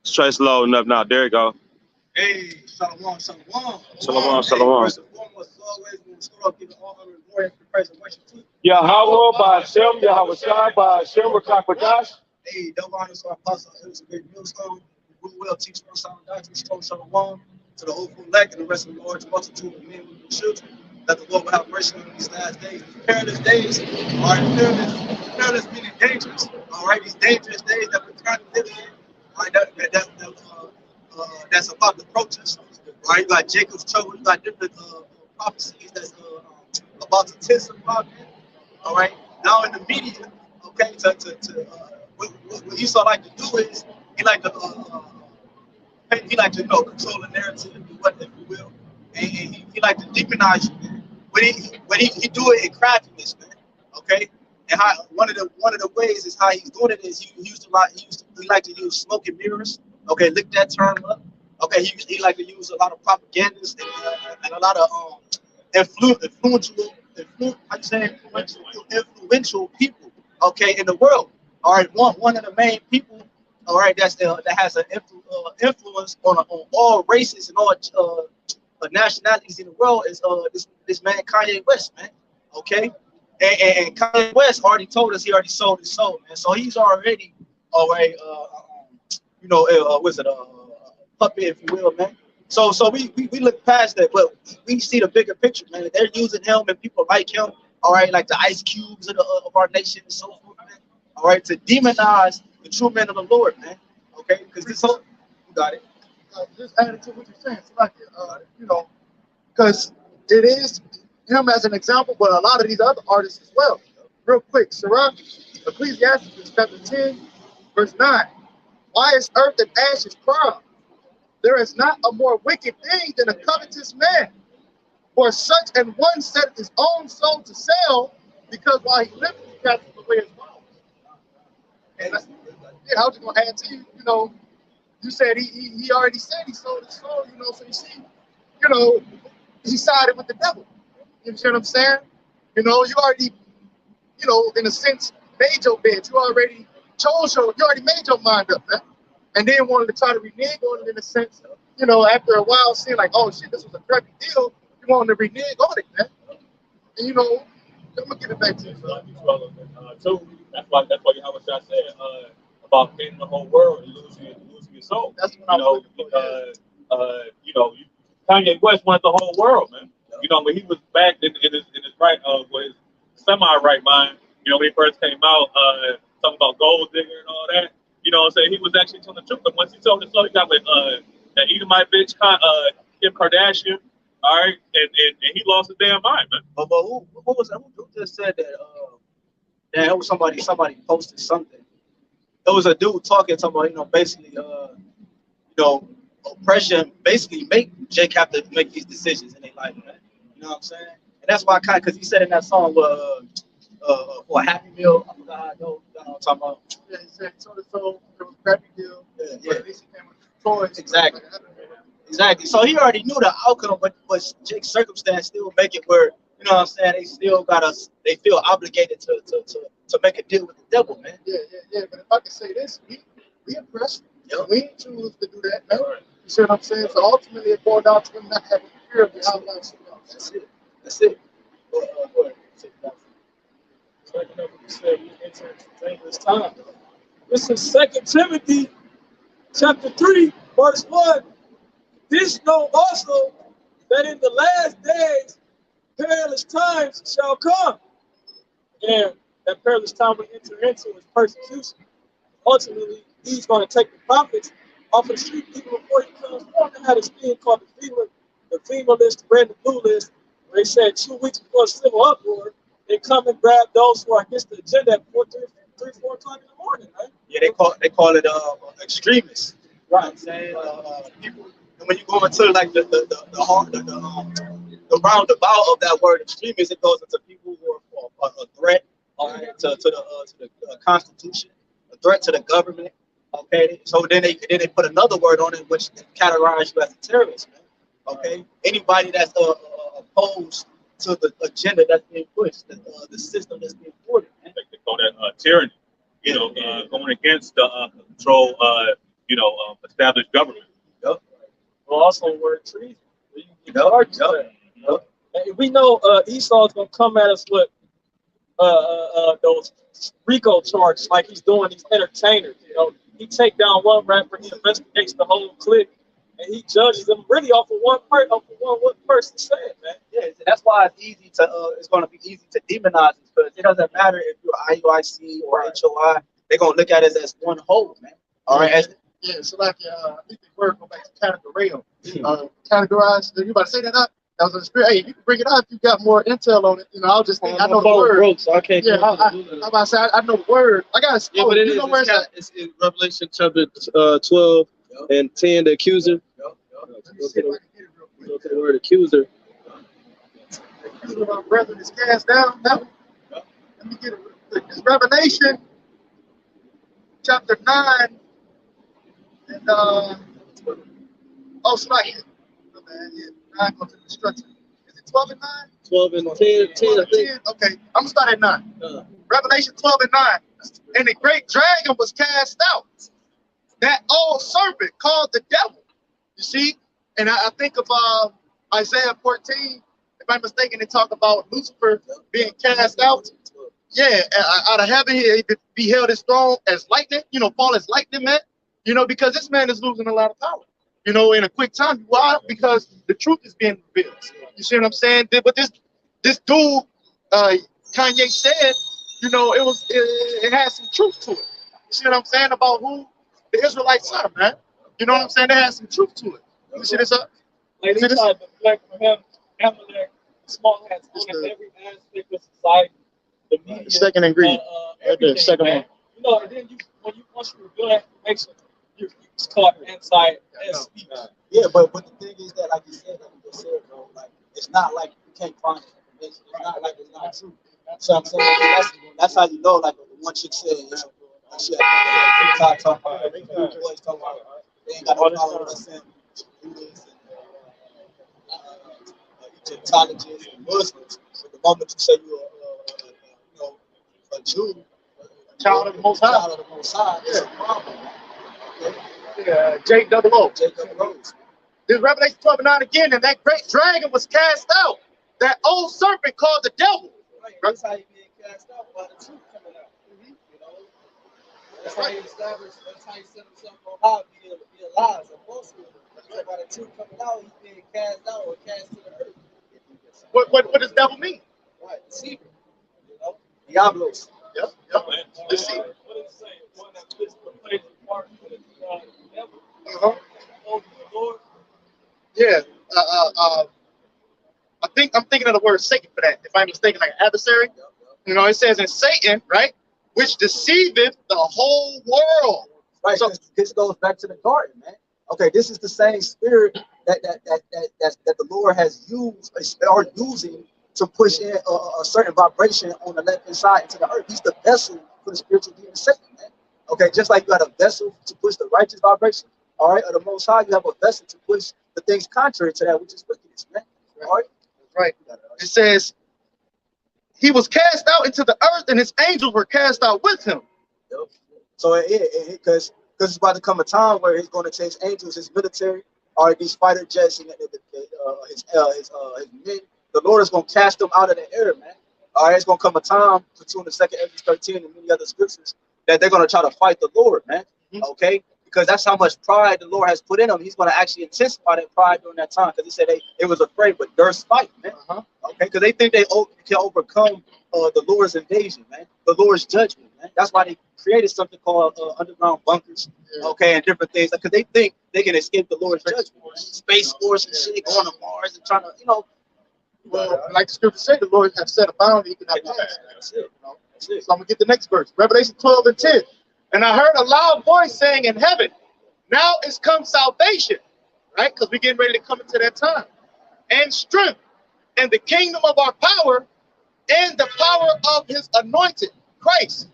Trace loading up now. There you go. Hey, shalom, shalom. Shalom, Hey, shalom. first and foremost, as always, we will start off giving all honor and glory and praise and worship to. Yahawah, BAHASHAM, YAHAWASHI, BAHASHAM, HAQADASH. Hey, double honor to our apostle. It was a great millstone. We will teach one sound doctrine, strong shalom to the hopeful elect and the rest of the Lord's multitude of men, women, and children. That the Lord will have mercy on these last days. These perilous days are perilous meaning dangerous. All right, these dangerous days that we're trying to live in. All right, that's about to approach us. Right, you got Jacob's trouble. You got different prophecies that's about to testify. All right, now in the media, okay, what Esau like to do is he like to control the narrative, if you will, and he like to demonize you, man. But he do it in craftiness, man. Okay, and how one of the ways is how he's doing it is he like to use smoke and mirrors. Okay, look that term up. Okay, he like to use a lot of propagandists and a lot of influential people. Okay, in the world. All right, one of the main people. All right, that has an influence on all races and all nationalities in the world is this man Kanye West, man. Okay, and Kanye West already told us he already sold his soul, man. So he's already already puppet, if you will, man. So we look past that, but we see the bigger picture, man. They're using him and people like him, all right, like the Ice Cubes of our nation and so forth, man. All right, to demonize the true men of the Lord, man. Okay, because this whole, you got it. Just adding to what you're saying, it's like, because it is him as an example, but a lot of these other artists as well. Real quick, Sarah, Ecclesiastes chapter 10, verse 9. Why is earth and ashes proud? There is not a more wicked thing than a covetous man. For such an one set his own soul to sell, because while he lived, he cast away his bones. And I was just gonna add to you, you said he already said he sold his soul, so you see, he sided with the devil. You see what I'm saying? You already, in a sense, made your bed. You already made your mind up, man. And then wanted to try to renege on it in a sense, after a while, seeing like, oh shit, this was a crappy deal. You wanted to renege on it, man. And I'm gonna give it back to you. So that's why Yahawashi said about gaining the whole world and losing your soul. That's what Kanye West wanted the whole world, man. When he was back in his right his semi-right mind, when he first came out, talking about gold digger and all that. Saying he was actually telling the truth. But once he told the story, he got with that Edomite bitch, Kim Kardashian, all right, and he lost his damn mind, man. But who was that? Who just said that? That it was somebody posted something. It was a dude talking about, basically, oppression basically make Jake have to make these decisions in their life, man. You know what I'm saying? And that's why because he said in that song, for a Happy Meal, I forgot how I know what I'm talking about. Yeah, he said so it was a crappy deal. Yeah. But at least he came with choice. Exactly. So he already knew the outcome, but Jake's circumstance still make it where, you know what I'm saying, they still they feel obligated to make a deal with the devil, man. Yeah. But if I can say this, we oppressed. Yep. We didn't choose to do that, man. You see what I'm saying? So ultimately it boiled down to him not having fear of the outlaw. That's it. Go ahead. Like you said, we enter into dangerous time. This is 2 Timothy chapter 3, verse 1. This know also that in the last days perilous times shall come. And that perilous time we enter into is persecution. Ultimately, he's going to take the prophets off of the street even before he comes forth. They had this thing called the FEMA list, the red and blue list, where they said 2 weeks before civil uproar, they come and grab those who are against the agenda at 4 o'clock in the morning, right? Yeah, they call it extremists. Right. I'm saying people, and when you go into like the roundabout of that word extremist, it goes into people who are a threat, all right, to the Constitution, a threat to the government. Okay, so then they put another word on it, which categorize you as a terrorist, man. Okay, anybody that's opposed to the agenda that's being pushed, the system that's being ordered, man. They call that tyranny. Going against the control, established government. Yep. Well, also word treason. You can get Yep. charged Yep. for that. Yep. And we know Esau's gonna come at us with those RICO charges, like he's doing these entertainers. You know, he take down one rapper, he investigates the whole clique, and he judges them really off of one person said, man. Yeah, that's why it's easy to it's going to be easy to demonize it, because it doesn't matter if you're IUIC or HOI. They're going to look at it as one whole, man. All right. Yeah, so like I think the word go back to categorial. Categorize. You about to say that up? That was in the spirit. Hey, you can bring it up if you got more intel on it. You know, I'll just think I know the word. Broke, so I can't. Yeah, I'm about to say I know the word. I got. Yeah, but it you know where it's in Revelation chapter 12 and 10. The accuser. Let me see if I can get it real Go quick. to the word accuser. The accuser of our brethren is cast down. That one. Let me get it real quick. This Revelation chapter 9 and it's right here. Oh, man, yeah. 9 goes to the destruction. Is it 12 and 9? 12 and 10. 10, I think. Okay, I'm gonna start at 9. Revelation 12 and 9. And the great dragon was cast out, that old serpent called the devil. You see? And I think of Isaiah 14. If I'm mistaken, they talk about Lucifer being cast out. Yeah, out of heaven, he beheld his throne as lightning, fall as lightning, man. Because this man is losing a lot of power, in a quick time. Why? Because the truth is being revealed. You see what I'm saying? But this dude, Kanye said, it has some truth to it. You see what I'm saying about who the Israelites are, man? You know what I'm saying? It has some truth to it. You see this up? Like they tried to deflect from him, Amalek, small hats on every aspect of society, the media, Second ingredient. Right there, second man. one. And then once you reveal that information, you're caught anti-SP. Yeah, but the thing is that, like you just said, bro, like it's not like you can't find it. It's not like it's not true. So I'm saying that's how you know, like the one chick said, she had like talking about boys talking about they ain't got no problem with us saying Buddhists and Egyptologists and Muslims. But the moment you say you're a Jew, Child of the Most High. Child of the Most High, it's a problem. Okay? Yeah, J-double-O. J-double-O. This Revelation 12 and 9 again, and that great dragon was cast out, that old serpent called the devil. Right. That's how he being cast out by the truth coming out. That's how he established, that's how he set himself on high, be alive, and falsehood. So by the truth coming out, he's being cast out or cast to the earth. What does devil mean? Right, deceiver. Diablos. Yep. Deceiver. What does it say? One that puts the place apart for the devil. Uh-huh. The Lord. Yeah. I'm thinking of the word Satan for that. If I'm mistaken, like adversary. It says in Satan, right, which deceiveth the whole world. Right. So this goes back to the garden, man. Okay, this is the same spirit that the Lord has used or using to push in a certain vibration on the left hand side into the earth. He's the vessel for the spiritual demon Satan, man. Okay, just like you got a vessel to push the righteous vibration, all right, or the Most High, you have a vessel to push the things contrary to that, which is wickedness, man. All right? Right. It says, he was cast out into the earth, and his angels were cast out with him. Yep. So because it's about to come a time where he's going to change angels, his military, all right, these fighter jets, and his men. The Lord is going to cast them out of the air, man. All right, it's going to come a time between the 2nd Ezra 13 and many other scriptures that they're going to try to fight the Lord, man. Okay, because that's how much pride the Lord has put in them. He's going to actually intensify that pride during that time, because he said they was afraid, but durst fight, man. Okay, because they think they can overcome the Lord's invasion, man, the Lord's judgment, man. That's why they created something called underground bunkers, okay, and different things, because they think they can escape the Lord's judgment, man. Space Force and shit, going to Mars and trying to, Well, like the scripture said, the Lord have set a bound, he can have passed. That's it. So I'm gonna get the next verse, Revelation 12 and 10. And I heard a loud voice saying in heaven, now is come salvation, right? Because we're getting ready to come into that time, and strength, and the kingdom of our power, and the power of his anointed Christ.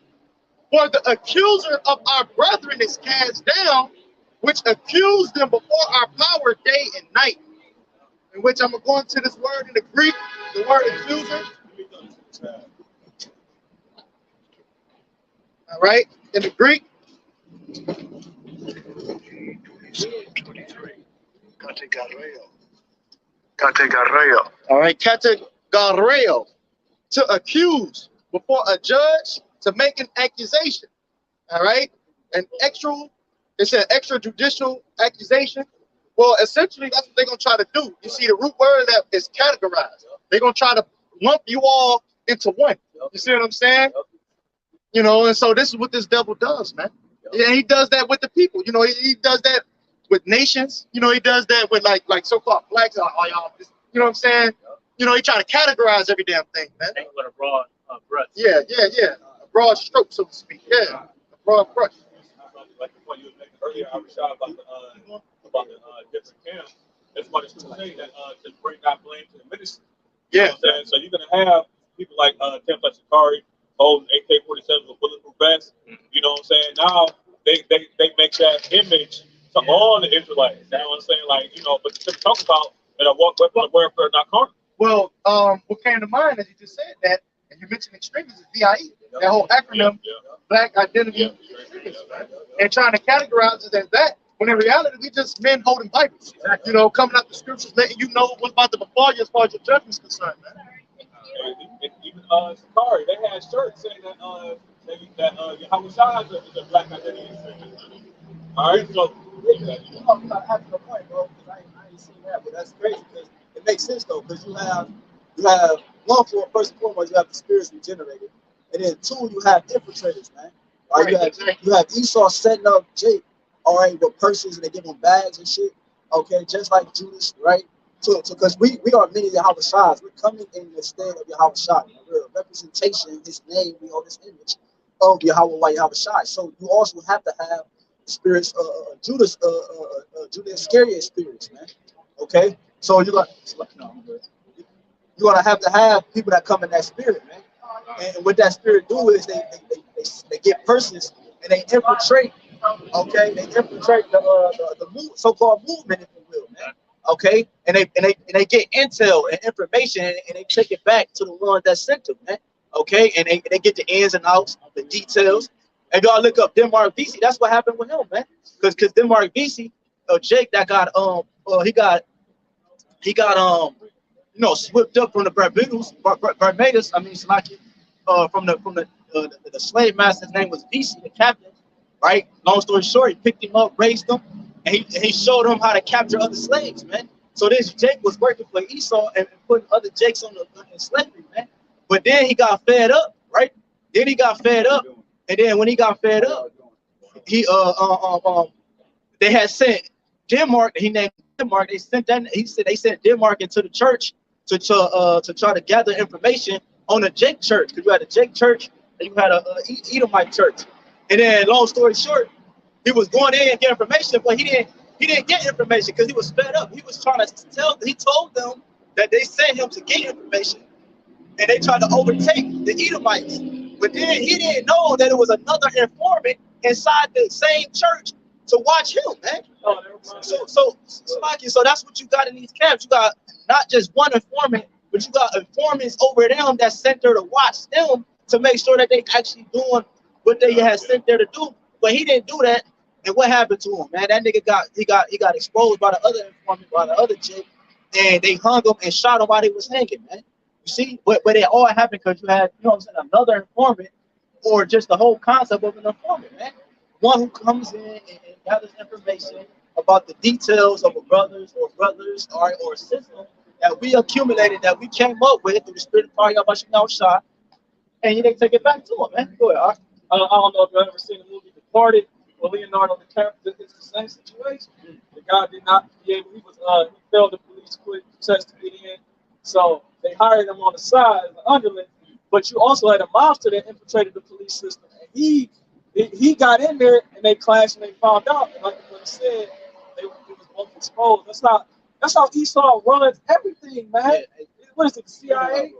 For the accuser of our brethren is cast down, which accused them before our power day and night. In which I'm going to this word in the Greek, the word accuser. All right, in the Greek, Categarreo. All right, categarreo. To accuse before a judge, to make an accusation. All right, it's an extrajudicial accusation. Well, essentially, that's what they're gonna try to do. You see, the root word that is categorized. They're gonna try to lump you all into one. You see what I'm saying? You know, and so this is what this devil does, man. Yeah, he does that with the people. You know, he does that with nations. You know, he does that with like so-called blacks. You know what I'm saying? You know, he try to categorize every damn thing, man. With a broad brush. Yeah. A broad stroke, so to speak. Yeah, a broad brush. Like the point you were making earlier, I was shocked about the different camps. That's why it's to say that to bring that blame to the ministry. You know what I'm saying? So you're gonna have people like Tim Shakari holding AK-47 with bulletproof vests. You know what I'm saying? Now they make that image to all the Israelites. You know what I'm saying? Like, you know, but to talk about that a weapon of warfare not carnal. Well, what came to mind as you just said that, and you mentioned extremism, is VIE. That whole acronym, Black Identity Extremism, and trying to categorize it as that, when in reality we just men holding Bibles. You know, coming up the scriptures, letting you know what's about to befall you as far as your judgment's concerned, man. Even Shakari, they had shirts saying that YAHAWASHI is a Black Identity Extremist. All right, so you have a point, bro. I ain't seen that, but that's crazy because it makes sense though, because you have one for first and foremost, you have the spirits regenerated, and then two, you have infiltrators, man. All right, you have Esau setting up Jake, all right, with purses and they give him bags and shit. Okay, just like Judas, right? So because we are many YAHAWASHIs, we're coming in the stead of YAHAWASHI. We're a representation, his name, we own this image of YAHWAH. So you also have to have spirits, Judas Iscariot spirits, man. Okay, so you're gonna have to have people that come in that spirit, man. And what that spirit do is they get persons and they infiltrate. Okay, they infiltrate the so-called movement, if you will, man. Okay, and they get intel and information and they take it back to the ones that sent them, man. Okay, and they get the ins and outs, the details. And y'all look up Denmark VC. That's what happened with him, man. Because Denmark VC, Jake, that got he got you know, swept up from the Barbados. I mean, it's like from the slave master's name was VC, the captain, right? Long story short, he picked him up, raised him, and he showed him how to capture other slaves, man. So this Jake was working for Esau and putting other Jakes on the slavery, man. But then he got fed up, right? Then he got fed up, and then when he got fed up, he they had sent Denmark. He named Denmark. They sent that. He said they sent Denmark into the church to try to gather information on the Jake church, because you had a Jake church and you had a Edomite church. And then, long story short, he was going in and get information, but he didn't get information because he was fed up. He was trying to he told them that they sent him to get information, and they tried to overtake the Edomites. But then he didn't know that it was another informant inside the same church to watch him, man. So that's what you got in these camps. You got not just one informant, but you got informants over them that sent there to watch them to make sure that they actually doing what they had sent there to do. But he didn't do that. And what happened to him, man? That nigga got exposed by the other informant, by the other chick, and they hung him and shot him while he was hanging, man. You see, but it all happened because you had, you know what I'm saying, another informant, or just the whole concept of an informant, man. One who comes in and gathers information about the details of a brother's or system that we accumulated, that we came up with through the spirit of fire, YAHWASHI, and you didn't take it back to him, man. Go ahead, I don't know if you've ever seen the movie Departed, where Leonardo DiCaprio. It's the same situation. The guy did not be able. He failed the police quick test to get in, so they hired him on the side as an underling. But you also had a mobster that infiltrated the police system, and he got in there and they clashed and they found out. And like what I said, it was both exposed. That's how Esau runs everything, man. What is it? CIA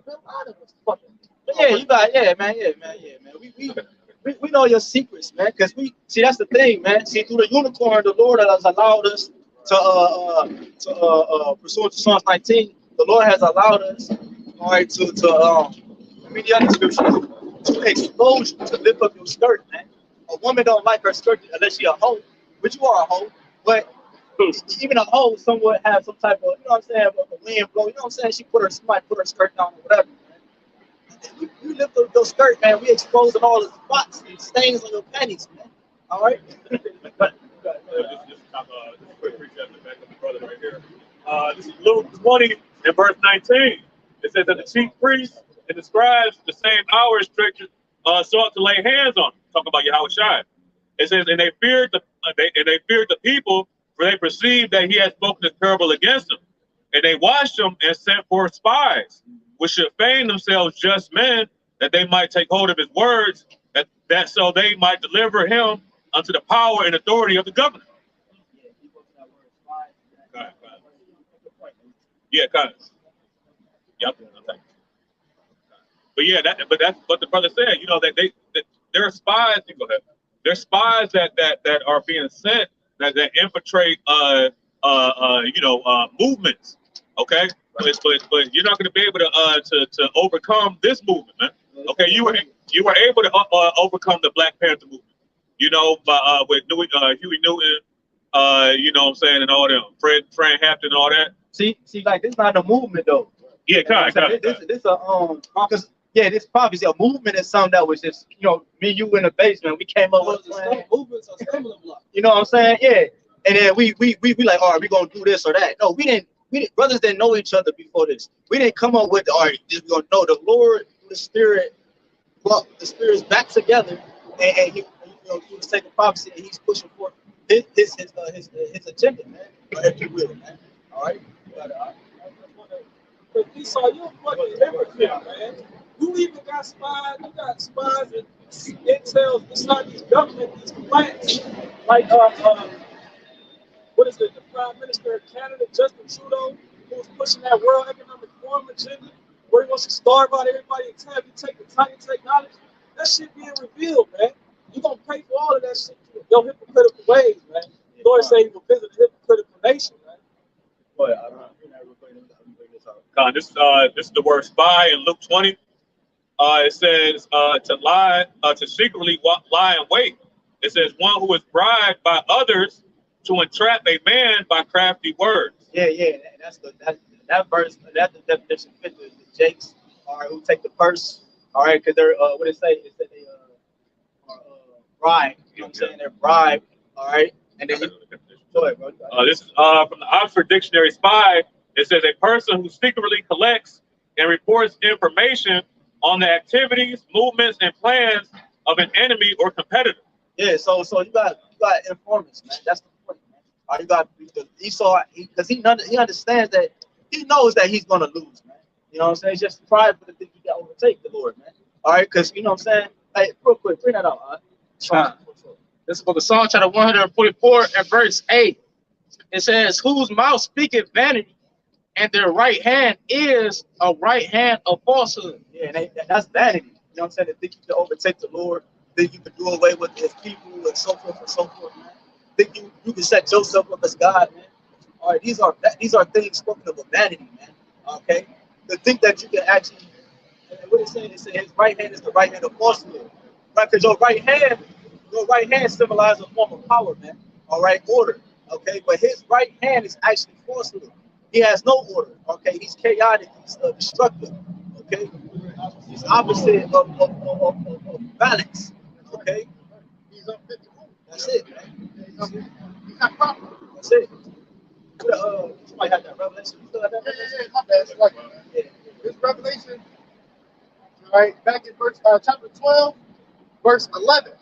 Bin Laden was fucking. Man. We know your secrets, man. Because we see, that's the thing, man. See, through the unicorn, the Lord has allowed us to pursuant to Psalms 19. The Lord has allowed us, all right, to read the other scripture, to expose you, to lift up your skirt, man. A woman don't like her skirt unless she a hoe, which you are a hoe. But even a hoe somewhat have some type of, you know what I'm saying, of a wind blow. You know what I'm saying? She might put her skirt down or whatever. Man. You lift up your skirt, man. We exposing all the spots and stains on your panties, man. All right. Quick recap to back up the brother right here. This is Luke 20 and verse 19. It says that the chief priests and the scribes, the same hour restricted, sought to lay hands on him. Talking about YAHWASHI. It says, and they feared the people, for they perceived that he had spoken this parable against them. And they watched him and sent forth spies, which should feign themselves just men, that they might take hold of his words, that so they might deliver him unto the power and authority of the governor. Yeah, kind of. Yep. Okay. But yeah, that's what the brother said. You know that there are spies. You go ahead. There's spies that are being sent that infiltrate movements. Okay, but you're not going to be able to overcome this movement, man. Okay, you were able to overcome the Black Panther movement. You know, with Huey Newton, you know what I'm saying, and all them, Fred Hampton, and all that. See, like this not a movement though. Yeah, kind of. This because this prophecy. A movement is something that was just, you know, me, you in the basement. We came up with movements are stumbling blocks. You know what I'm saying? Yeah. And then we like, all right, we gonna do this or that. No, we didn't. Brothers didn't know each other before this. We didn't come up with, all right, we're gonna know the Lord, the Spirit, brought the spirits back together, and he, you know, through the sake of prophecy, and he's pushing forth his agenda, man. If you will, man. All right. But Esau, you're a fucking hypocrite, man. You even got spies. You got spies and intel inside these government, these plants, like what is it? The Prime Minister of Canada, Justin Trudeau, who was pushing that World Economic Forum agenda, where he wants to starve out everybody in time. You take the tiny technology, that shit being revealed, man. You gonna pay for all of that shit through your hypocritical ways, man. The Lord say he will visit a hypocritical nation, man. This is the word spy in Luke 20. It says to lie, to secretly lie in wait. It says one who is bribed by others to entrap a man by crafty words. Yeah. That verse. That's the definition fit the Jakes, all right, who take the purse, all right, because they're what it say? It said they are bribed. You know what I'm saying? They're bribed, all right, and then go ahead, bro. This is from the Oxford Dictionary. Spy. It says a person who secretly collects and reports information on the activities, movements, and plans of an enemy or competitor. Yeah, so you got informants, man. That's the point, man. You got Esau, because he understands that, he knows that he's gonna lose, man. You know what I'm saying? He's just prideful to think he can overtake the Lord, man. All right, because you know what I'm saying. Hey, real quick, bring that out. All right? This is for the Psalm chapter 144 and verse 8. It says, "Whose mouth speaketh vanity, and their right hand is a right hand of falsehood." Yeah, and that's vanity. You know what I'm saying? They think you can overtake the Lord, think you can do away with his people and so forth, man. Think you can set yourself up as God, man. All right, these are things spoken of vanity, man. Okay? To think that you can actually, what it's saying, his right hand is the right hand of falsehood. Right? Because your right hand symbolizes a form of power, man. All right, order. Okay, but his right hand is actually falsehood. He has no order. Okay, he's chaotic. He's destructive. Okay, he's opposite of balance. Okay, that's it, man. That's it. Somebody had that revelation. You still have that revelation? My bad. Like, this revelation, all right, back in verse chapter 12, verse 11.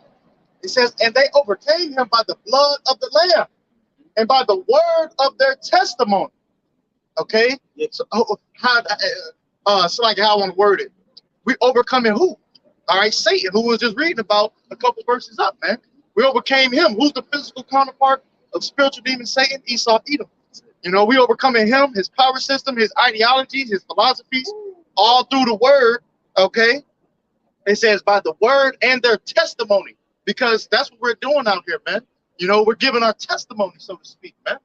It says, "And they overcame him by the blood of the Lamb and by the word of their testimony." Okay, so so like how I want to word it. We overcoming who? All right, Satan, who we was just reading about a couple verses up, man. We overcame him. Who's the physical counterpart of spiritual demon Satan? Esau, Edom. You know, we overcoming him, his power system, his ideologies, his philosophies, all through the word. Okay, it says by the word and their testimony, because that's what we're doing out here, man. You know, we're giving our testimony, so to speak, man.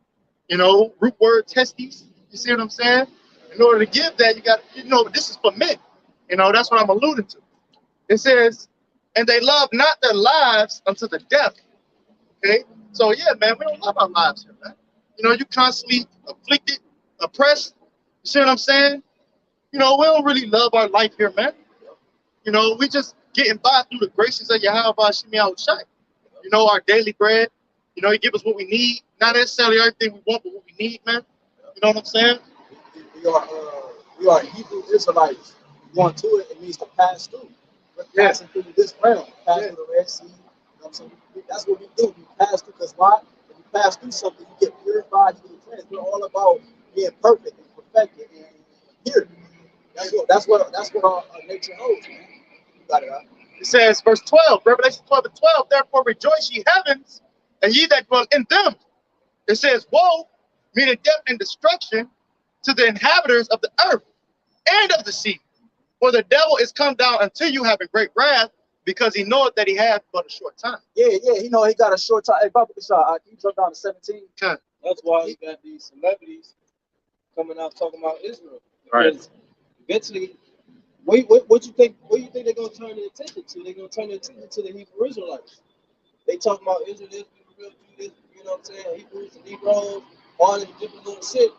You know, root word testes. You see what I'm saying? In order to give that, you got, you know, this is for men. You know, that's what I'm alluding to. It says, "And they love not their lives unto the death." Okay? So, yeah, man, we don't love our lives here, man. You know, you constantly afflicted, oppressed. You see what I'm saying? You know, we don't really love our life here, man. You know, we just getting by through the graces of YAHAWASHI. You know, our daily bread. You know, he give us what we need. Not necessarily everything we want, but what we need, man. You know what I'm saying? We are Hebrew Israelites. Going to it, it means to pass through. We're passing through this realm, pass through the Red Sea. You know what I'm saying? That's what we do. We pass through, because why? If you pass through something, you get purified, you get cleansed. We're all about being perfect and perfected and here. That's what our nature holds, man. You got it out. It says, verse 12, Revelation 12:12, therefore rejoice ye heavens, and ye that dwell in them. It says, woe, meaning death and destruction, to the inhabitants of the earth and of the sea. For the devil is come down unto you having great wrath, because he knoweth that he hath but a short time. Yeah, he know he got a short time. Hey, Papa, you jump down to 17. That's why you got these celebrities coming out talking about Israel. Right. Because eventually, what you think they're gonna turn their attention to? They're gonna turn their attention to the Hebrew Israelites. They talk about Israel, this, real Jew, you know what I'm saying? Hebrews and Negroes, all this different little shit.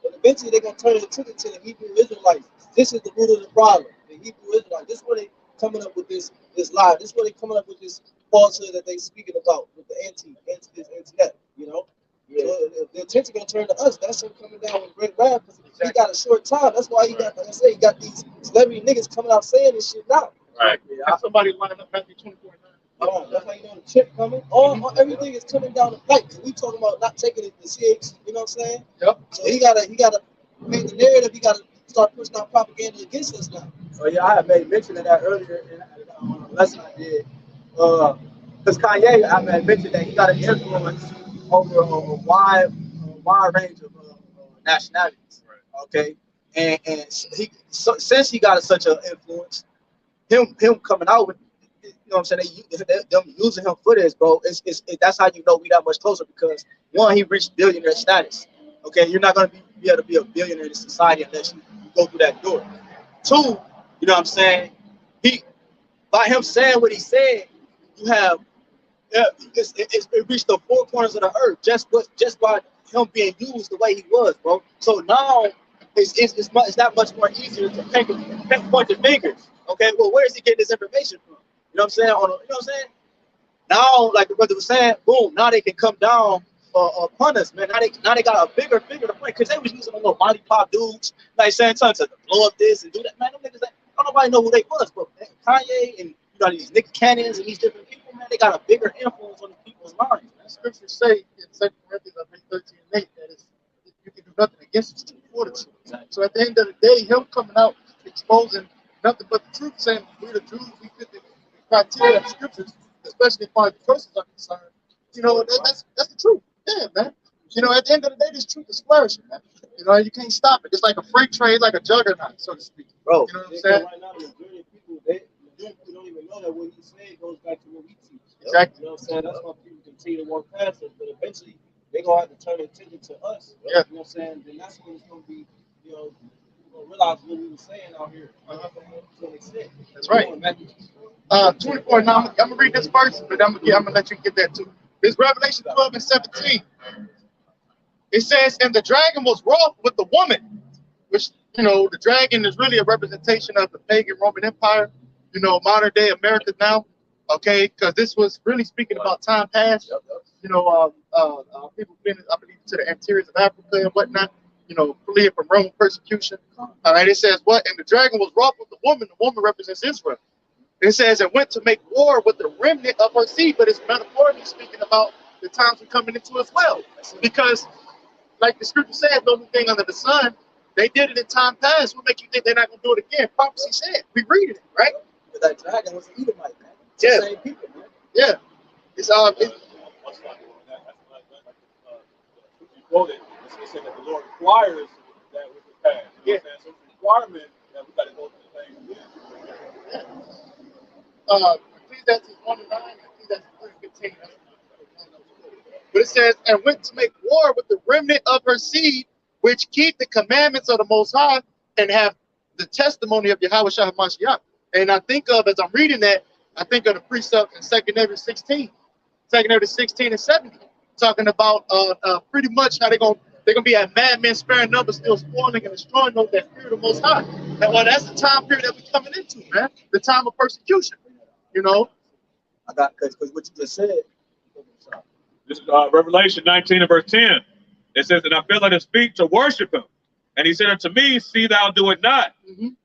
But eventually they're gonna turn their attention to the Hebrew Israelites. This is the root of the problem. The Hebrew Israelites. This is where they coming up with this lie. This is where they coming up with this falsehood that they speaking about with the this internet. You know. Yeah. So the attention gonna turn to us. That's him coming down with great wrath, because he got a short time. That's why he got, like I said, he got these celebrity niggas coming out saying this shit now. Right. Yeah, somebody lining up Matthew 24:9. That's how you know the chip coming. Everything is coming down the pipe. We talking about not taking it to six. You know what I'm saying? Yep. So he gotta make the narrative. He gotta start pushing out propaganda against us now. Oh yeah, I had made mention of that earlier in a lesson I did. Because Kanye, I had mentioned that he got an influence over a wide range of nationalities. Right. Okay, and since he got such an influence, him coming out with, you know what I'm saying, them using him for this, bro. That's how you know we that much closer, because one, he reached billionaire status. Okay, you're not gonna be able to be a billionaire in society unless you go through that door. Two, you know what I'm saying? By him saying what he said, you have it reached the four corners of the earth just by him being used the way he was, bro. So now it's that much more easier to point the fingers. Okay, well, where is he getting this information from? You know what I'm saying? You know what I'm saying? Now, like the brother was saying, boom, now they can come down upon us, man. Now they got a bigger finger to point, because they was using little Molly Pop dudes, like saying something to blow up this and do that. Man, them niggas, don't nobody know who they was, but man, Kanye and you know these Nick Cannons and these different people, man, they got a bigger influence on the people's minds. Man. Scriptures say in 2 Corinthians 13:8 that you can do nothing against it for the truth. Exactly. So at the end of the day, him coming out exposing nothing but the truth, saying we the Jews, we fit the criteria of scriptures, especially as far as the persons are concerned. You know, that's the truth. Yeah, man. You know, at the end of the day, this truth is flourishing, man. You know, you can't stop it. It's like a freight train, like a juggernaut, so to speak. Bro, you know what I'm saying? Right now, the majority of people, they don't even know that what he's saying goes back to what we teach. Exactly. You know what I'm saying? That's why people continue to walk past us, but eventually they're gonna have to turn their attention to us. Yeah. You know what I'm saying? Then that's when it's gonna be, you know, you're gonna realize what we were saying out here. That's right. 24. Now I'm gonna read this first, but I'm gonna let you get that too. It's Revelation 12:17. It says, and the dragon was wroth with the woman, which, you know, the dragon is really a representation of the pagan Roman Empire, you know, modern day America now, okay? Because this was really speaking about time past, you know, people fleeing, I believe, to the interiors of Africa and whatnot, you know, fleeing from Roman persecution. All right, it says what? And the dragon was wroth with the woman represents Israel. It says it went to make war with the remnant of her seed, but it's metaphorically speaking about the times we're coming into as well. Because, like the scripture says, the only thing under the sun, they did it in time past. What make you think they're not going to do it again? Prophecy said. We read it, right? But that dragon was an Edomite, man. It's Yeah. the same people, man. Yeah. It's Quoted, it said that the Lord requires that we can pass. You know what I'm saying? So it's a requirement that we got to go through the thing again. Ecclesiastes 1:9, Ecclesiastes 3:15. But it says, and went to make war with the remnant of her seed, which keep the commandments of the Most High and have the testimony of Yahawashi HaMashiach. And I think of, as I'm reading that, I think of the precept in 2 Corinthians 16:17. talking about pretty much how they're gonna be at madmen sparing numbers, still spoiling and destroying those that fear the Most High. And well, that's the time period that we're coming into, man. The time of persecution. You know. I got because what you just said. This is Revelation 19 and verse 10. It says, and I fell at his feet to worship him. And he said unto me, see thou do it not.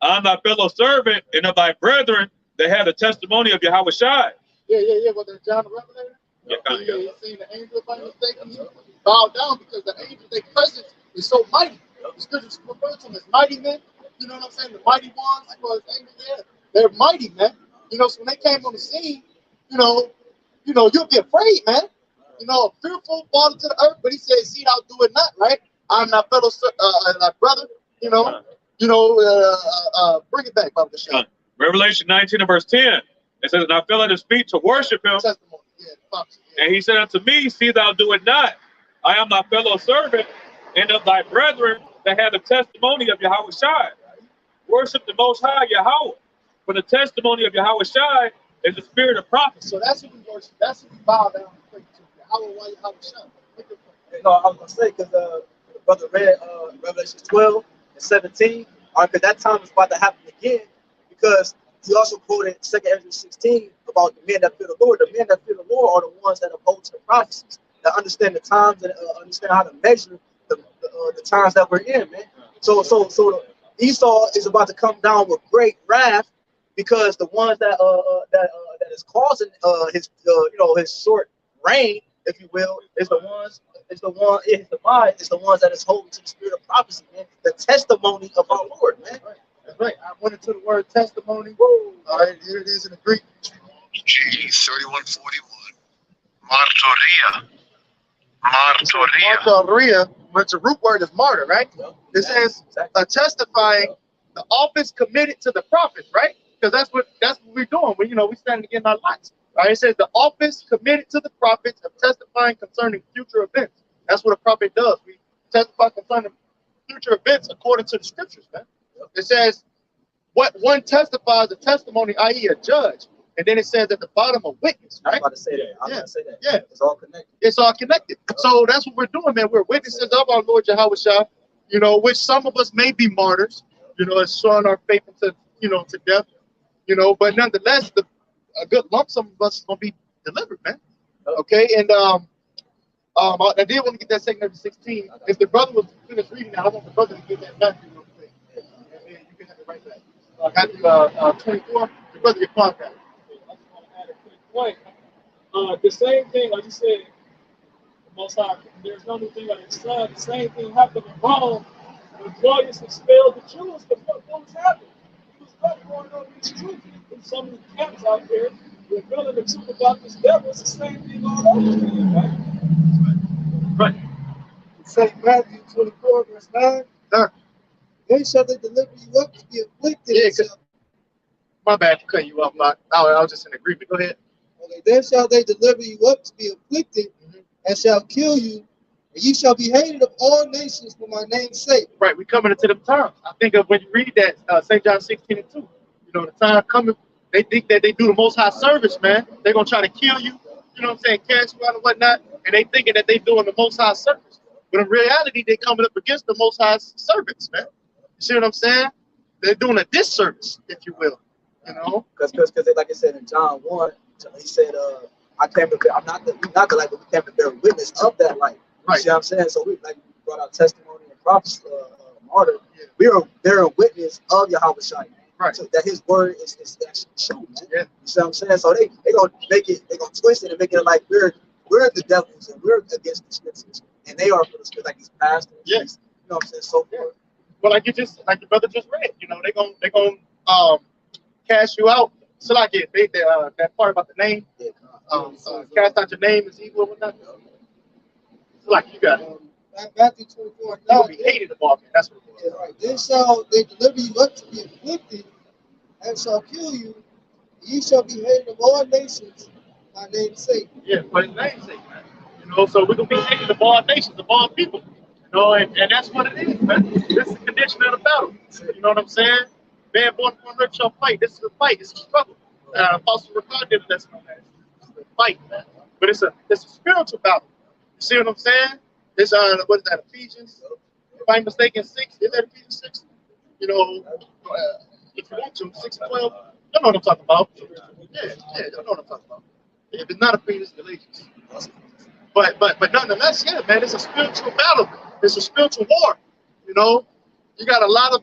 I'm thy fellow servant and of thy brethren that have the testimony of Yahawashi. Yeah. Well, then John the Revelator. Yeah, He seen the angel by mistake. He bowed down because the angel, their presence is so mighty. The scriptures refer to them as mighty men. You know what I'm saying? The mighty ones, as well as angels there. They're mighty, man. You know, so when they came on the scene, you'll be afraid, man. Fearful, fall to the earth, but he said, see thou do it not, right? I'm thy fellow thy brother, bring it back, Brother Shah. Revelation 19 and verse 10. It says, and I fell at his feet to worship him. Testimony. Yeah. And he said unto me, see thou do it not. I am thy fellow servant and of thy brethren that have the testimony of Yahawashi. Worship the Most High Yahweh. For the testimony of Yahawashi is the spirit of prophecy. So that's what we worship. That's what we bow down and pray to. Yahweh, Yahawashi. I was gonna say because the brother read Revelation 12 and 17. Because that time is about to happen again. Because he also quoted 2 Ezra 16 about the men that fear the Lord. The men that fear the Lord are the ones that uphold to the prophecies, that understand the times and understand how to measure the times that we're in, man. So Esau is about to come down with great wrath because the ones that is causing his short reign, if you will, is the ones that is holding to the spirit of prophecy, man. The testimony of our Lord, man. That's right. I went into the word testimony. Woo. All right, here it is in the Greek. G3141. Martoria. Martoria, which the root word is martyr, right? It says testifying the office committed to the prophets, right? Because that's what we're doing. We stand against our lives. Right? It says the office committed to the prophets of testifying concerning future events. That's what a prophet does. We testify concerning future events according to the scriptures, man. It says what one testifies a testimony, i.e. a judge. And then it says at the bottom a witness, right? I'm about to say that. I'm about to say that. Yeah. It's all connected. It's all connected. So that's what we're doing, man. We're witnesses of our Lord Yahawashi, which some of us may be martyrs, as showing our faith into, to death, but nonetheless, a good lump sum of us is going to be delivered, man. Okay, and I did want to get that second number 16. If the brother was finished reading that, I want the brother to get that back to you real quick. And then you can have it right back. Matthew 24, the brother get contact. I just want to add a quick point. The same thing, like you said, the Most High, there's no new thing under the sun. The same thing happened in Rome when Claudius expelled the Jews. What was happening? He was going on these troops in some of the camps out there. Revealing the truth about this devil. It's the same thing all over again, right? Right. St. Matthew 24, verse 9. Then shall they deliver you up to be afflicted. Yeah, because my bad for cutting you off, Mark. I was just in agreement. Go ahead. Okay, then shall they deliver you up to be afflicted, and shall kill you, and ye shall be hated of all nations for my name's sake. Right, we coming into them times. I think of when you read that, St. John 16 and 2. The time coming, they think that they do the Most High service, man. They're going to try to kill you, cast you out and whatnot, and they thinking that they doing the Most High service. But in reality, they coming up against the Most High servants, man. You see what I'm saying? They're doing a disservice, if you will. Because like I said in John 1, he said, I'm not the light, but we came to bear witness of that light. Right. You see what I'm saying? So we brought out testimony and prophecy, martyr. Yeah. We are bearing witness of Yahawashi. Right. So that his word is actually true, man. Yeah. You see what I'm saying? So they gonna make it, they gonna twist it and make it like we're the devils and we're against the scriptures. And they are for the scriptures, like these pastors. Yes. You know what I'm saying? So forth. Well, like the brother just read, they're gonna cast you out. So like that part about the name, cast out your name is evil and whatnot. So like you got it. Matthew 24, You will be hated of all men. That's what it is. right. Then shall they deliver you up to be afflicted, and shall kill you, and ye shall be hated of all nations, my name's sake. Yeah, for his name's sake, man. So we're gonna be hated of all nations, of all people. And that's what it is, man. This is the condition of the battle. You know what I'm saying? Man born from a rich shall fight. This is a fight. It's a struggle. Apostle Ricardo did a lesson on that. It's a fight, man. But it's a spiritual battle. see what I'm saying? It's what is that, Ephesians? If I'm mistaken, 6. Is that Ephesians 6? You know, if you want to, 6:12. You know what I'm talking about. Yeah, you know what I'm talking about. If it's not Ephesians, Galatians. But nonetheless, yeah, man, it's a spiritual battle. It's a spiritual war. You know, you got a lot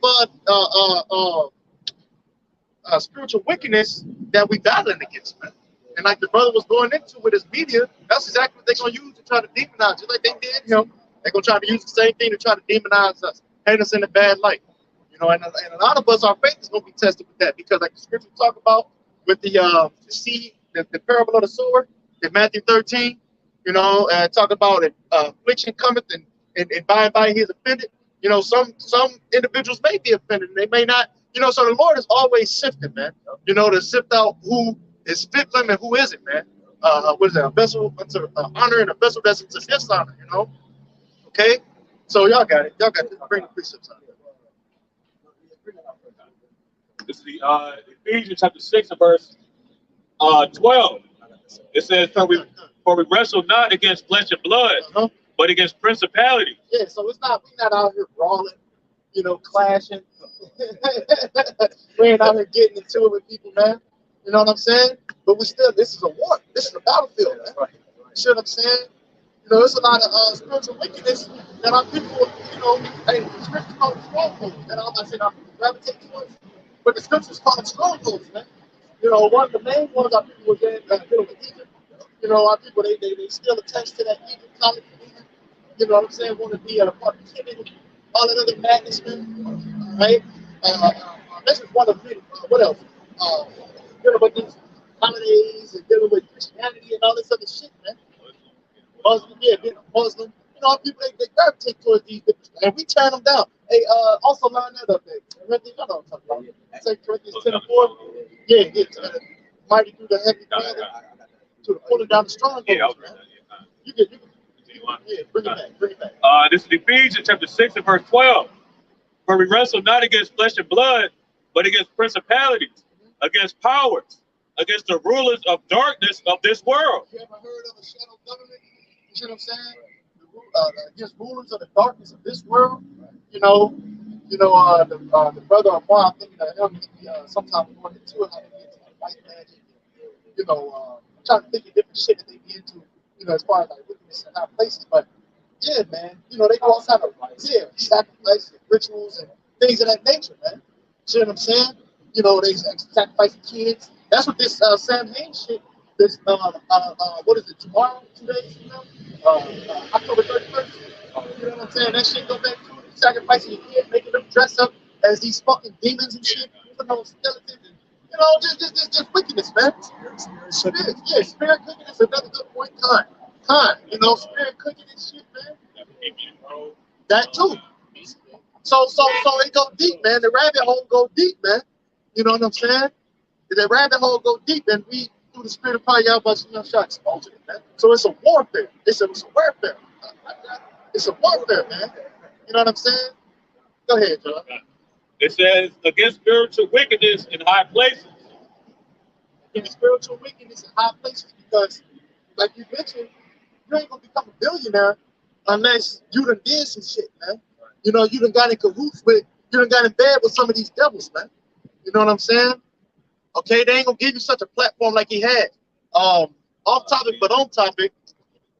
of spiritual wickedness that we battling against, man. And like the brother was going into with his media, that's exactly what they're gonna use to try to demonize, just like they did him. They're gonna try to use the same thing to try to demonize us, paint us in a bad light. You know, and a lot of us, our faith is gonna be tested with that, because like the scripture talk about with the seed, the parable of the sower in Matthew 13. You know, talk about it, affliction cometh and by and by he is offended. You know, some individuals may be offended and they may not. You know, so the Lord is always sifting, man. You know, to sift out who is fit for him and who isn't, man. What is that? A vessel unto honor and a vessel that's unto dishonor. You know. Okay. So y'all got it. Y'all got to bring the precepts out. This is the Ephesians chapter 6 and verse 12. It says, for we wrestle not against flesh and blood, but against principalities. Yeah, so we're not out here brawling, you know, clashing. We ain't out here getting into it with people, man. You know what I'm saying? But we still, this is a war. This is a battlefield, man. You see what I'm saying? You know, there's a lot of spiritual wickedness that our people, you know, hey, the scriptures call them strongholds. And I'm not saying our people gravitate towards, but the scriptures call them strongholds, man. You know, one of the main ones our people were dealing with Egypt. You know, our people, they still attached to that Egypt college. You know what I'm saying? Want to be a part of Kennedy, all that other madness, man. Right? This is one of the, what else? Dealing with these holidays and dealing with Christianity and all this other shit, man. Muslim, yeah, being a Muslim. You know, people, they gravitate towards these different, and we turn them down. Hey, also line that up there. Corinthians, I know what I'm talking about. Say Corinthians 10:4. Yeah, mighty through the heavy battle to the pulling down the strongholds. Yeah, you can. Yeah, bring it back. This is Ephesians chapter 6 and verse 12. For we wrestle not against flesh and blood, but against principalities, against powers, against the rulers of darkness of this world. You ever heard of a shadow government? You see what I'm saying? Against rulers of the darkness of this world. You know, the brother Amar, I'm thinking of him, sometimes we want into it, how they get into white magic. You know, I'm trying to think of different shit that they get into. You know, as far as like wickedness in high places, but yeah, man, you know, they go all kind of sacrifices, rituals, and things of that nature, man. See what I'm saying? You know, they sacrifice kids. That's what this Sam Haynes shit. This what is it? Tomorrow, 2 days, you know, October 31st. You know what I'm saying? That shit go back to sacrificing your kids, making them dress up as these fucking demons and shit, putting on skeletons and. You know, just wickedness, man. Spirit, yeah, spirit cooking is another good point. Con, you know, spirit cooking and shit, man. That too. So it go deep, man. The rabbit hole go deep, man. You know what I'm saying? The rabbit hole go deep, and we through the spirit of power, y'all shot exposing it, man. So it's a warfare. It's a warfare. It's a warfare, man. You know what I'm saying? Go ahead, John. It says, against spiritual wickedness in high places. Against spiritual wickedness in high places, because, like you mentioned, you ain't going to become a billionaire unless you done did some shit, man. You know, you done got in cahoots with, you done got in bed with some of these devils, man. You know what I'm saying? Okay, they ain't going to give you such a platform like he had. Off topic, but on topic.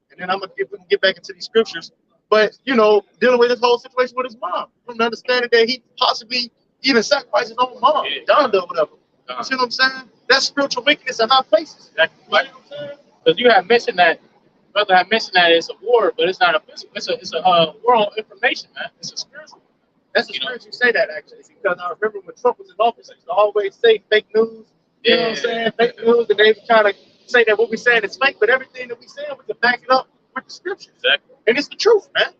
And then I'm going to get back into these scriptures. But, you know, dealing with this whole situation with his mom, from understanding that he possibly even sacrificed his own mom, Donda or whatever. You see what I'm saying? That's spiritual wickedness in high places. Exactly. You know what I'm saying? Because you have mentioned that, brother had mentioned that it's a war, but it's not a physical. It's a war on information, man. It's a spiritual. That's a spiritual say that, actually. Because I remember when Trump was in office, he used to always say fake news. You know what I'm saying? Fake news, and they were trying to say that what we're saying is fake, but everything that we're saying, we can back it up with the scriptures. Exactly. And it's the truth, man.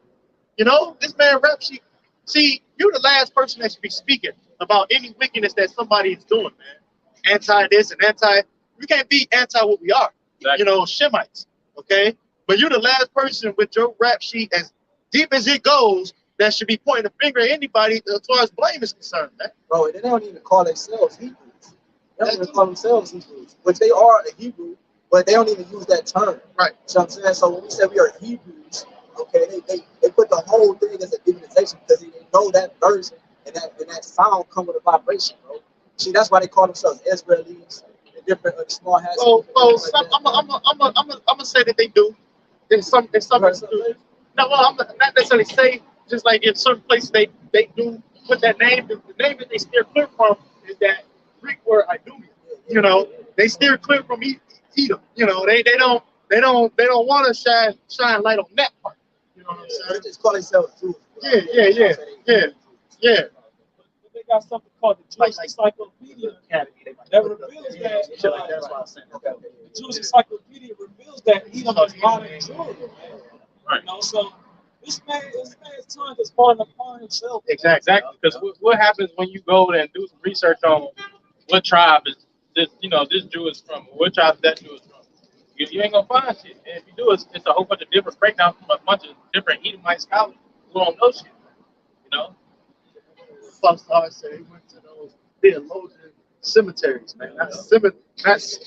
You know, this man rap sheet. See, you're the last person that should be speaking about any wickedness that somebody is doing, man. Anti this and anti. We can't be anti what we are. Exactly. You know, Shemites. Okay? But you're the last person with your rap sheet as deep as it goes that should be pointing a finger at anybody as far as blame is concerned, man. Bro, they don't even call themselves Hebrews. They don't even call themselves Hebrews, which they are a Hebrew. but they don't even use that term. Right. So I'm saying, so when we say we are Hebrews, okay, they put the whole thing as a divinization because they know that version and that sound come with a vibration, bro. See, that's why they call themselves Israelis and different small hats. Well, I'm gonna say that they do. In some instances. No, well, I'm not necessarily say just like in certain places they do put that name. The name that they steer clear from is that Greek word Idumea. You know, they steer clear from Edom. You know, they don't want to shine light on that part. You know what I'm saying? They just call themselves Jews. Yeah. But they got something called the Jewish Encyclopedia that reveals that. That's why I said. The Jewish Encyclopedia reveals that Edom is modern Jewry, man. Right. You know, so this man's tongue is falling upon himself. Exactly. Because what happens when you go and do some research on what tribe is this? You know, this Jew is from. What tribe that Jew is from? You ain't gonna find shit. And if you do, it's a whole bunch of different breakdowns from a bunch of different Edomite scholars who don't know shit. You know. Plus, I say he went to those theologian cemeteries, man. Not seminaries,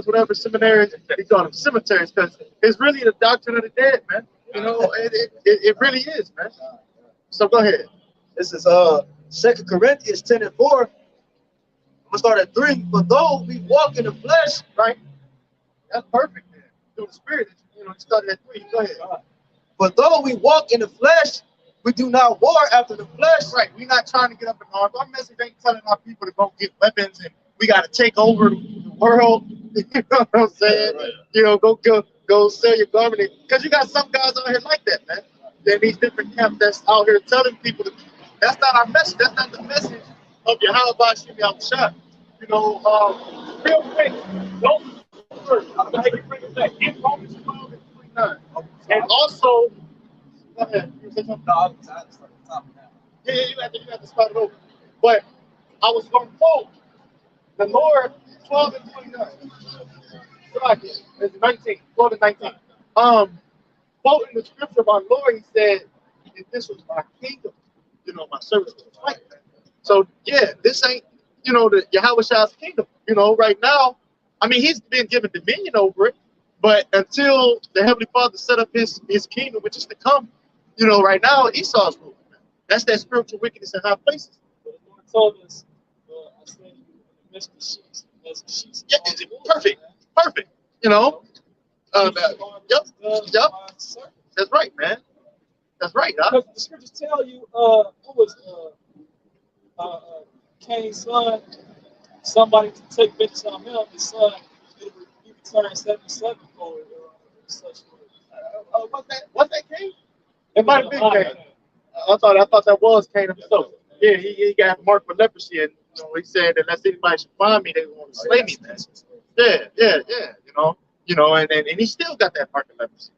whatever seminaries. He called them cemeteries because it's really the doctrine of the dead, man. You know, it really is, man. So go ahead. This is 2 Corinthians 10 and 4. I'm gonna start at 3. For though we walk in the flesh, Right? That's perfect, man. Through the spirit, you know, you started at 3. Go ahead. for though we walk in the flesh, we do not war after the flesh. Right. We're not trying to get up in arms. Our message ain't telling our people to go get weapons and we got to take over the world. You know what I'm saying? Right. You know, go sell your garment. Because you got some guys out here like that, man. There these different camps that's out here telling people to. That's not our message. That's not the message of YAHWASHI, YAHWASHI. You know, real quick, don't I'm going to bring it back. In Romans 12 and 29. And also, go ahead. You say something? No, Yeah, you have to start it over. But I was going to quote the Lord 12 and 29. It's 19, 12 and 19. Quoting the scripture of our Lord, he said, if this was my kingdom, you know, my service was right. So, yeah, this ain't, you know, the YAHWASHI's kingdom. You know, right now, I mean, he's been given dominion over it, but until the Heavenly Father set up his kingdom, which is to come, you know, right now, Esau's ruling. That's that spiritual wickedness in high places. But the Lord told us, I said, you missed the sheets. Yeah, perfect. You know, yep. That's right, man. That's right. Because the scriptures tell you, who was Cain's son, somebody to take vengeance on him, his son, he returned 77 for such. Was that Cain? It might have been Cain. I thought that was Cain himself. Yeah, he got marked with leprosy, and you know, he said that unless anybody should find me, they want to slay me, man. Yeah. You know, and he still got that mark of leprosy.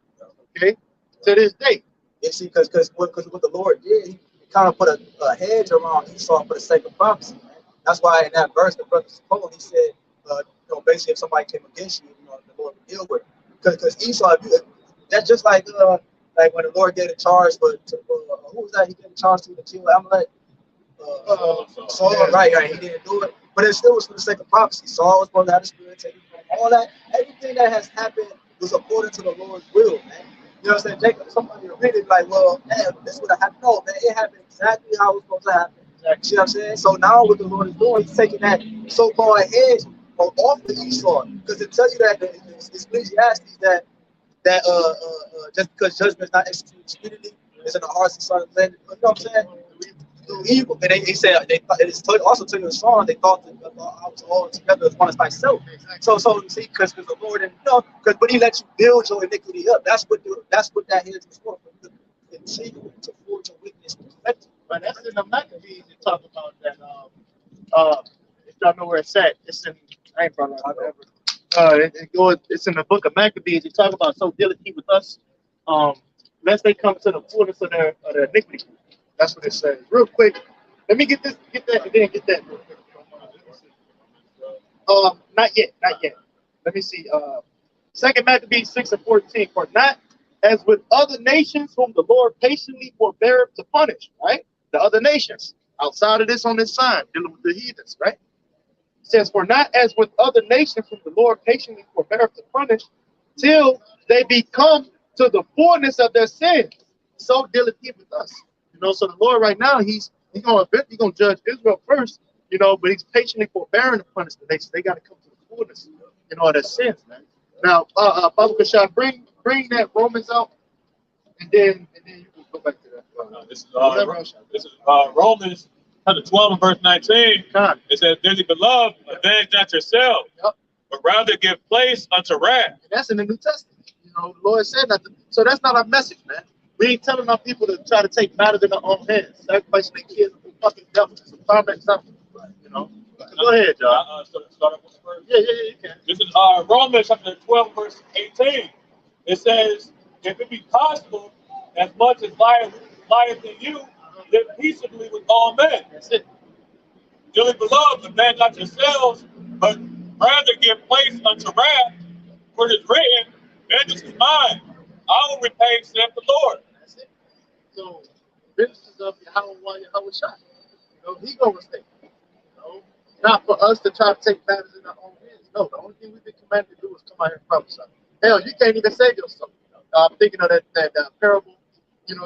Okay, to this day. Yeah, see, because what the Lord did, he kind of put a hedge around Esau for the sake of prophecy. Man. That's why in that verse, the brother Paul, he said, you know, basically if somebody came against you, you know, the Lord would deal with it. Because Esau, that's just like when the Lord gave a charge who was that? He gave a charge to kill Amalek. Saul, right, he didn't do it, but it still was for the sake of prophecy. Saul was supposed to have the spirit taken from all that. Everything that has happened was according to the Lord's will, man. You know what I'm saying? Jacob, somebody will read it like, well, man, this would have happened. No, man, it happened exactly how it was supposed to happen. Exactly. You know what I'm saying? So now what the Lord is doing, he's taking that so-called hedge off the Esau, because it tells you that it's Ecclesiastes that just because judgment is not executed speedily, it's in the hearts of sons and you know what I'm saying? Evil. And they said also tell you in Psalm they thought that I was all together as one as thyself. So see, because the Lord and but he let you build your iniquity up. That's what that hedge was for you to continue to forge your wickedness. But that's in the Maccabees you talk about that. If y'all know where it's at, it's in I ain't brought it up ever. It's in the book of Maccabees. You talk about so diligent with us, lest they come to the fullness of their iniquity. That's what it says. Real quick, let me get that, and then get that real quick. Not yet. Let me see. 2 Maccabees 6 and 14. For not as with other nations whom the Lord patiently forbeareth to punish, right? The other nations outside of this on this side, dealing with the heathens, right? says, for not as with other nations whom the Lord patiently forbeareth to punish, till they become to the fullness of their sins. So dealeth he with us. You know, so the Lord right now, he's gonna judge Israel first, you know, but he's patiently forbearing to punish the nations. They gotta come to the fullness, you know, of their sins, man. Now, Father Kashad, bring that Romans out, and then you can go back to that. This is Romans chapter 12 and verse 19. It says, dearly beloved, avenge not yourself, but rather give place unto wrath. And that's in the New Testament. You know, the Lord said that. So that's not our message, man. We ain't telling our people to try to take matters in their own hands. Sacrificing their kids to fucking devil. It's a prime example. You know. Go ahead, John. Start off with the verse. Yeah, you can. This is Romans chapter 12 verse 18. It says, if it be possible, as much as lieth in you, live peaceably with all men. That's it. Dearly beloved, avenge not yourselves, but rather give place unto wrath, for it is written, vengeance is mine, I will repay, saith the Lord. That's it. So, vengeance of YAHAWAH, YAHAWASHI. You know, he gonna stay. You know, not for us to try to take matters in our own hands. No, the only thing we've been commanded to do is come out here and prophesy. Hell, you can't even save yourself. I'm thinking of that parable, you know,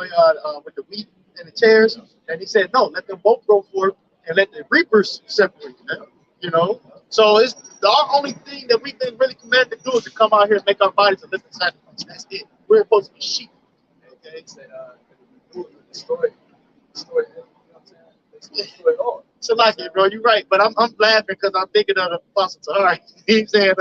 with the wheat and the tares, and he said, no, let them both grow forth and let the reapers separate them. You know, so it's our only thing that we've been really commanded to do is to come out here and make our bodies a living sacrifice. That's it. We're supposed to be sheep. Okay, he said, destroy, you know what I'm saying? Destroy it all. So like it, bro, you're right, but I'm laughing because I'm thinking of the apostle. All right, he said,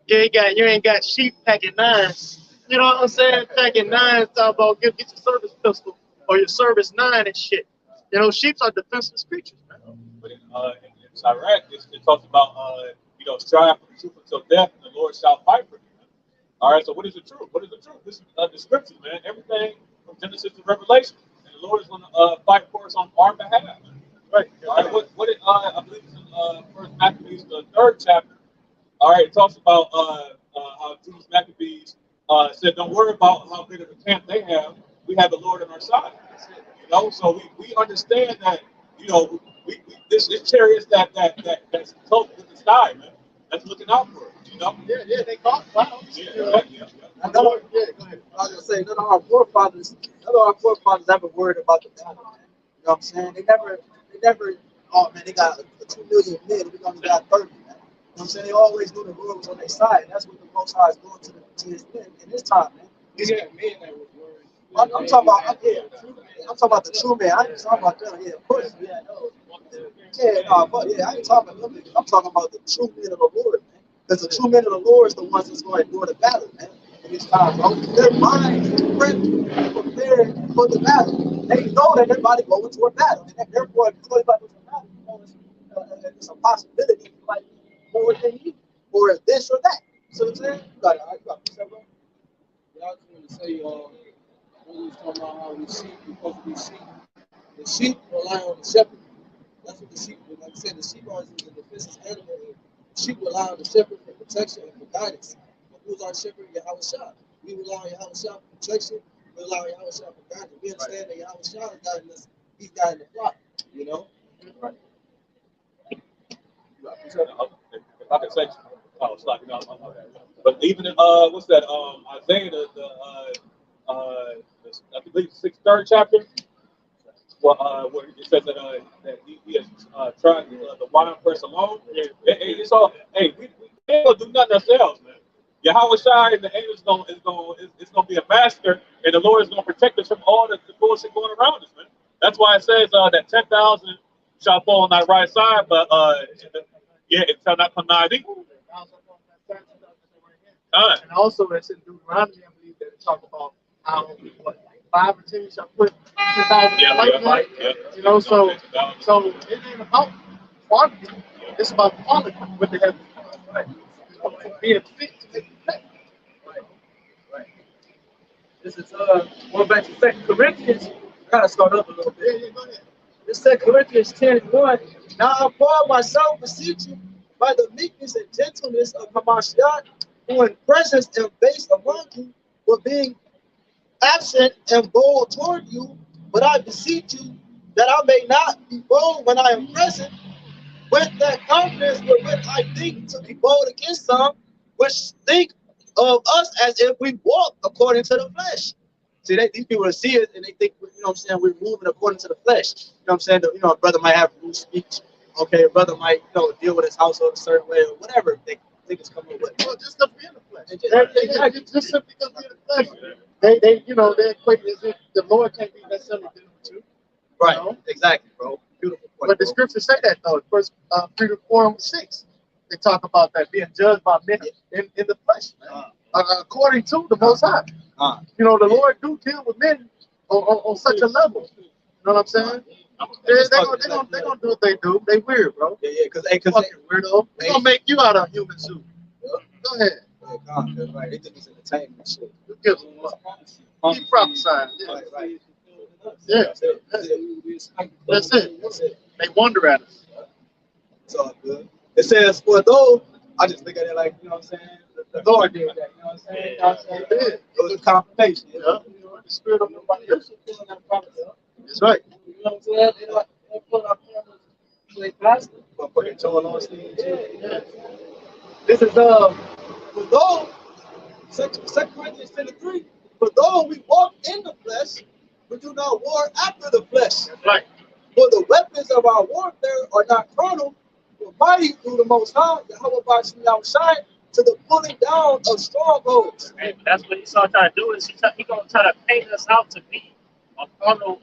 you ain't got sheep packing nines. You know what I'm saying? Packing nines, talk about get your service pistol or your service 9 and shit. You know, sheep are defenseless creatures, man. But in Iraq, it talks about, you know, strive for the truth until death, and the Lord shall fight for you. All right, so what is the truth? What is the truth? This is the scriptures, man. Everything from Genesis to Revelation. And the Lord is going to fight for us on our behalf. Right. All right, what it, I believe it's in First Maccabees, the 3rd chapter. All right, it talks about how Judas Maccabees said, don't worry about how big of a camp they have. We have the Lord on our side. You know, so we understand that, you know, this chariots that's close with the sky, man. That's looking out for us, you know? Yeah, they caught clouds. Yeah. Go ahead. I was gonna say, none of our forefathers ever worried about the battle, man. You know what I'm saying? They never, oh man, they got 2 million men, we only got 30, man. You know what I'm saying? They always knew the Lord was on their side. And that's what the Most High is going to his men in this time, man. Yeah, men that was worried. I'm talking about, I'm talking about the true man. I ain't talking about them. Yeah, of course. Yeah, I ain't talking about them. I'm talking about the true men of the Lord, man. Because the true men of the Lord is the ones that's going to endure the battle, man. In this time, bro. Their mind is prepared for the battle. They know that everybody going to a battle, and therefore, if you're about to a battle, you know, it's a possibility, like more than you, or this or that. So I'm saying, you got it, bro. Yeah, I was going to say, when we was talking about how we sheep, we're supposed to be sheep. The sheep rely on the shepherd. That's what the sheep do. Like I said, the sheep are the defensive animal. The sheep rely on the shepherd for protection and for guidance. But who's our shepherd? YAHAWASHI. We rely on YAHAWASHI for protection. We rely on YAHAWASHI for guidance. We understand that YAHAWASHI is guiding us. He's guiding the flock, you know? Right. If I could say, oh, it's like, you know, but even in, what's that? Isaiah, I believe 3rd chapter. Well, where it says that he has tried the wine press alone. It's all. Hey, we ain't gonna do nothing ourselves, man. YAHAWASHI and the angels it's gonna be a master, and the Lord is gonna protect us from all the bullshit going around us, man. That's why it says that 10,000 shall fall on thy right side, but it shall not come nigh thee. And also, it's in Deuteronomy, I believe, that it talks about how 5 or 10 shall put 10,000 right? You know, so it ain't about quantity, it's about quality with the heaven. Right? You know, being fit to make the fact. Right. This is going back to 2 Corinthians. Kind of start up a little bit. Yeah, go ahead. This 2 Corinthians 10:1. Now I Paul myself beseech you by the meekness and gentleness of Hamashiach, who in presence am base among you, but being absent and bold toward you, but I beseech you that I may not be bold when I am present, with that confidence, with I think to be bold against some, which think of us as if we walk according to the flesh. See, these people see it and they think, you know what I'm saying, we're moving according to the flesh. You know what I'm saying? You know, a brother might have rude speech. Okay, a brother might, you know, deal with his household a certain way or whatever they think it's coming with. Well, just because we're in the flesh. Just simply because we're in the flesh. They you know, they equate it as if the Lord can't be necessarily dealing with you. Right, You know? exactly, bro. Beautiful point. But the scriptures say that though. First Peter 4:6, they talk about that being judged by men in the flesh, according to the Most High. You know, the Lord do deal with men on such a level. You know what I'm saying? They're gonna do what they do. They weird, bro. Yeah, because Fucking weirdo. They're gonna make you out of a human suit. Go ahead. Right, they think it's entertainment shit. Who gives a fuck? Keep prophesying. Yeah. Right. Yeah. That's it. They wonder at us. It's all good. It says, for those, I just look at it like, you know what I'm saying? The Lord did that, you know what I'm saying? You know what I'm saying? It was a confirmation. You know? The spirit of nobody else is feeling that prophet. That's right. You know what I'm saying? They put our cameras in their pastor. But put it on stage. Yeah. This is for those, 2 Corinthians 10:3. For though we walk in the flesh, we do not war after the flesh. That's right. For the weapons of our warfare are not carnal, but mighty through the Most High, YAHWASHI, to the pulling down of strongholds. Hey, but that's what he's trying to do. Is he gonna try to paint us out to be a carnal,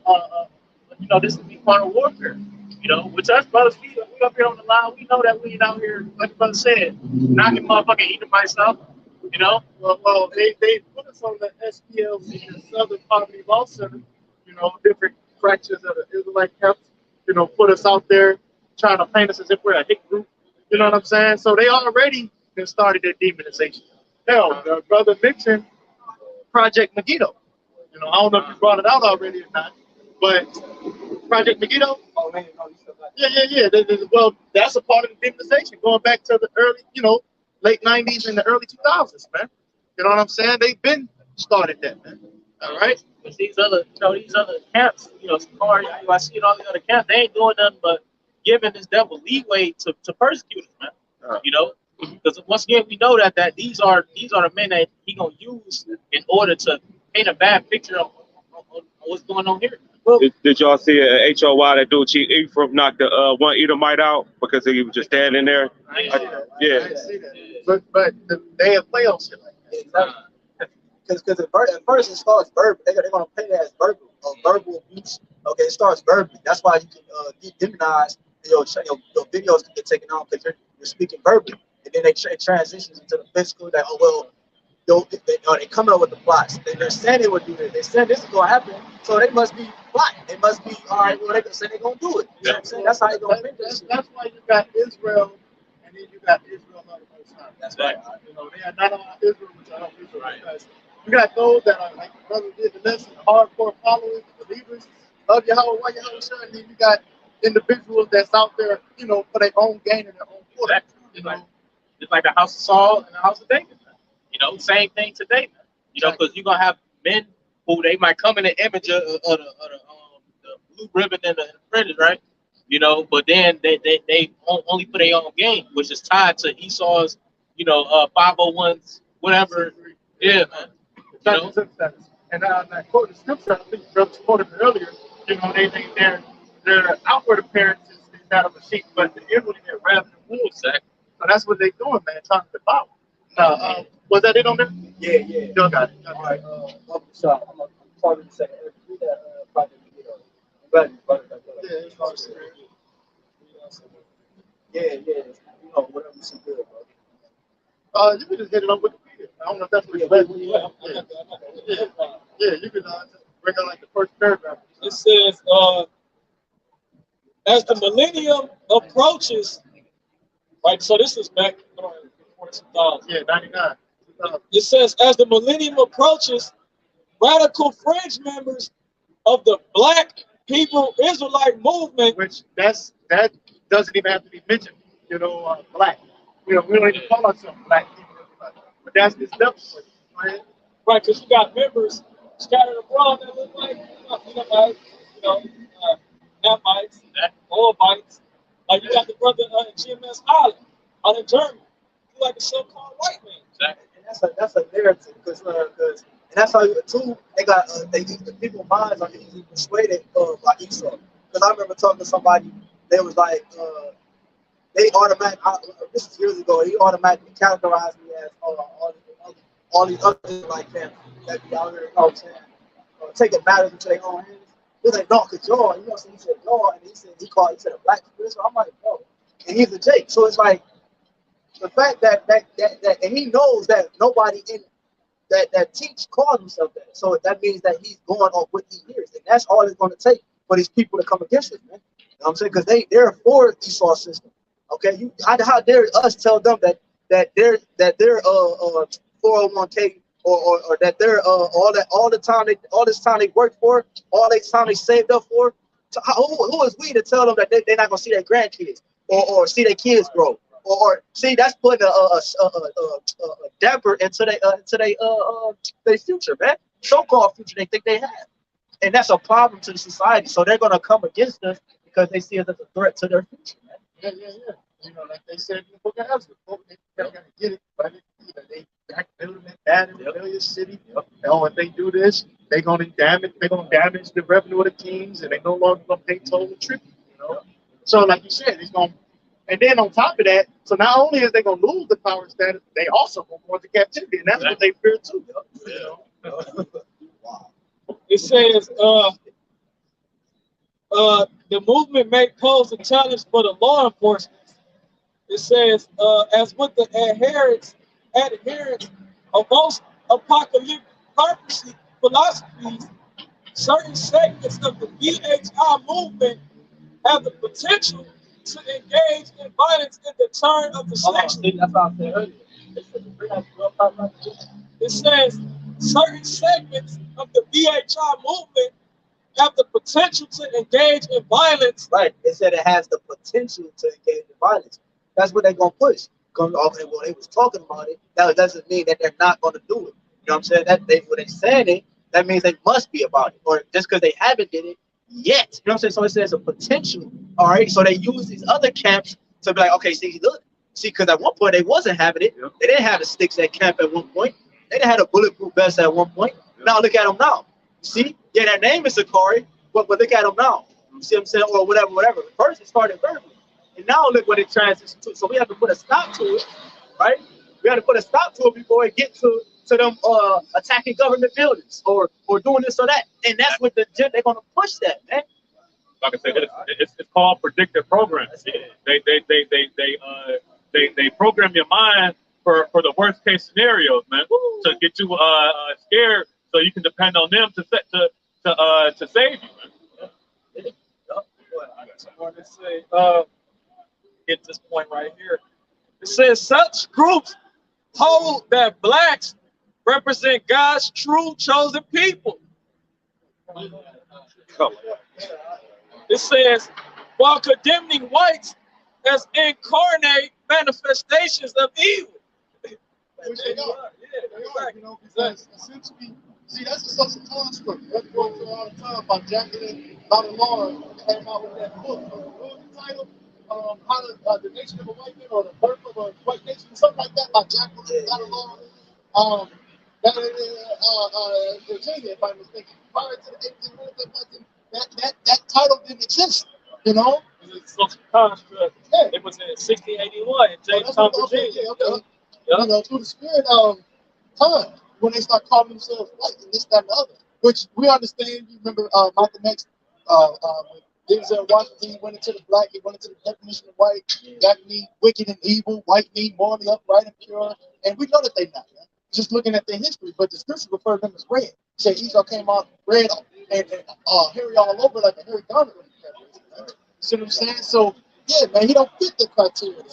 you know, this would be carnal warfare. You know, which us brothers, we up here on the line, we know that we ain't out here, like the brother said, knocking motherfucking Edomites out. You know, Well, they put us on the SPLC, the Southern Poverty Law Center. You know, different fractures of the Israelite camps. You know, put us out there trying to paint us as if we're a hit group. You know what I'm saying? So they already been started their demonization. Hell, the brother mentioned Project Megiddo. You know, I don't know if you brought it out already or not, but Project Megiddo. Oh, man, no, you still got Yeah. Well, that's a part of the demonization, going back to the early, you know, late 90s and the early 2000s, man. You know what I'm saying? They've been started that, man. All right? but these other camps, you know, Sakari, IUIC, and all these other camps, they ain't doing nothing but giving this devil leeway to persecute us, man. You know, because once again, we know that these are the men that he gonna use in order to paint a bad picture of what's going on here. Well, Did y'all see a HOY that dude Chief Ephraim knocked the one Edomite out because he was just standing there? Yeah. I didn't see that. But they have play on shit like that. Because at first it starts verbal. They're gonna paint it as verbal abuse. Okay, it starts verbally. That's why you can demonize your videos can get taken off because you're speaking verbally, and then it transitions into the physical. That they coming up with the plots. They're saying they would do this. They said this is gonna happen, so they must be plotting. They must be all right. Well, they say they're gonna do it. You know what I'm saying? That's how they're gonna make this. That's why you got Israel, and then you got Israel on the Most High. That's right. You know, they are not on Israel, which are on Israel. Because you got those that are like the brother did the lesson, hardcore followers, believers of Yahawah, Yahawashi, and then you got individuals that's out there, you know, for their own gain and their own quarter. You know, It's like the house of Saul and the house of David. You know, same thing today. You know, because you're gonna have men who they might come in the image of the blue ribbon and the fringes, right? You know, but then they only put their own game, which is tied to Esau's, you know, 501s, whatever. Yeah, man. You know? And I quoted the scripture, I think the brother quoted it earlier. You know, their outward appearance is that of a sheep, but the inward they're rather than wolves. Exactly. So that's what they're doing, man, trying to devour. Was that it on there? Yeah. You got it. All right, so I'm gonna talk in a second. Do that project, you know. I'm glad you brought it up. Yeah, it's all good. Yeah. You know, whatever you see good, bro. You can just hit it up with the video. I don't know if that's what you're Yeah, you can bring out like the first paragraph. It says, as the millennium approaches, right? So this is back before 2000. Yeah, 99. It says, as the millennium approaches, radical fringe members of the Black Hebrew Israelite movement, Which that doesn't even have to be mentioned. You know, black. You know, we don't even call ourselves black people, but that's this level for you, right? right? Because you got members scattered abroad that look like, Hamites, Moabites, You got the brother GMS Island out in Germany. He's like a so-called white man. Exactly. And that's a narrative because and that's how you too. They got the people's minds are easily persuaded by Esau. Because I remember talking to somebody, they was like, they this is years ago. He automatically categorized me as all these other like that be out here, you know what I'm saying, taking matters into their own hands. He was like, no, cause y'all, you know what I'm saying? He said y'all, and he said a black people. So I'm like, no, and he's a Jake. So it's like the fact that and he knows that nobody in that teach calls himself that. So that means that he's going off what he hears, and that's all it's going to take for these people to come against it, man. You know what I'm saying? Because they're for Esau system. Okay, how dare us tell them that their 401k or that they're all this time they worked for, all this time they saved up for. So who is we to tell them that they're not gonna see their grandkids or see their kids grow or see that's putting a damper into their future, man. So-called future they think they have, and that's a problem to the society. So they're gonna come against us because they see us as a threat to their future, man. Yeah. You know, like they said in the book of Ezra, they're gonna get it, but they back building it bad in the rebellious city. And if they do this, they're gonna damage the revenue of the kings, and they no longer gonna pay toll and tribute. You know, so like you said, it's gonna. And then on top of that, so not only is they gonna lose the power status, they also gonna go into captivity, and that's what they fear too. You know? It says the movement may pose a challenge for the law enforcement. It says, as with the adherents of most apocalyptic prophecy philosophies, certain segments of the BHI movement have the potential to engage in violence in the turn of the section. That's what I said earlier. It says certain segments of the BHI movement have the potential to engage in violence. Right. It said it has the potential to engage in violence. That's what they're gonna push. Well, they was talking about it. That doesn't mean that they're not gonna do it. You know what I'm saying? When they said it, that means they must be about it. Or just because they haven't did it yet. You know what I'm saying? So it says a potential. All right. So they use these other camps to be like, okay, because at one point they wasn't having it. They didn't have the sticks at camp at one point. They didn't have a bulletproof vest at one point. Now look at them now. See? Yeah, their name is Sakari, but look at them now. You see what I'm saying? Or whatever. First it started verbally. And now look what it transitioned to. So we have to put a stop to it, right? We have to put a stop to it before it gets to them attacking government buildings or doing this or that. And that's what they're gonna push that, man. Like I said, it's called predictive programming. They program your mind for the worst case scenarios, man, to get you scared so you can depend on them to save you, man. I want to say, get this point right here. It says such groups hold that blacks represent God's true chosen people. It says while condemning whites as incarnate manifestations of evil. Which they are. You know, because essentially, see, that's a social construct. That's what we all the time about Jacqueline Baudelard came out with that book. What was the title? The Nation of a White Man or the Birth of a White Nation, something like that, by Jacqueline Baudelard. Virginia, if I'm mistaken. Prior to the 1800s, that title didn't exist. You know? It's a social construct. Yeah. It was in 1681 in Jamestown, Virginia. Okay. You know, through the spirit of time, when they start calling themselves white and this, that, and the other, which we understand. You remember Malcolm X, Denzel Washington went into the black, he went into the definition of white. That means wicked and evil, white means morally upright and pure, and we know that they're not. Man. Just looking at their history, but the scripture refer to them as red. Say Esau came out red and hairy all over like a hairy garment. You see what I'm saying? So yeah, man, he don't fit the criteria.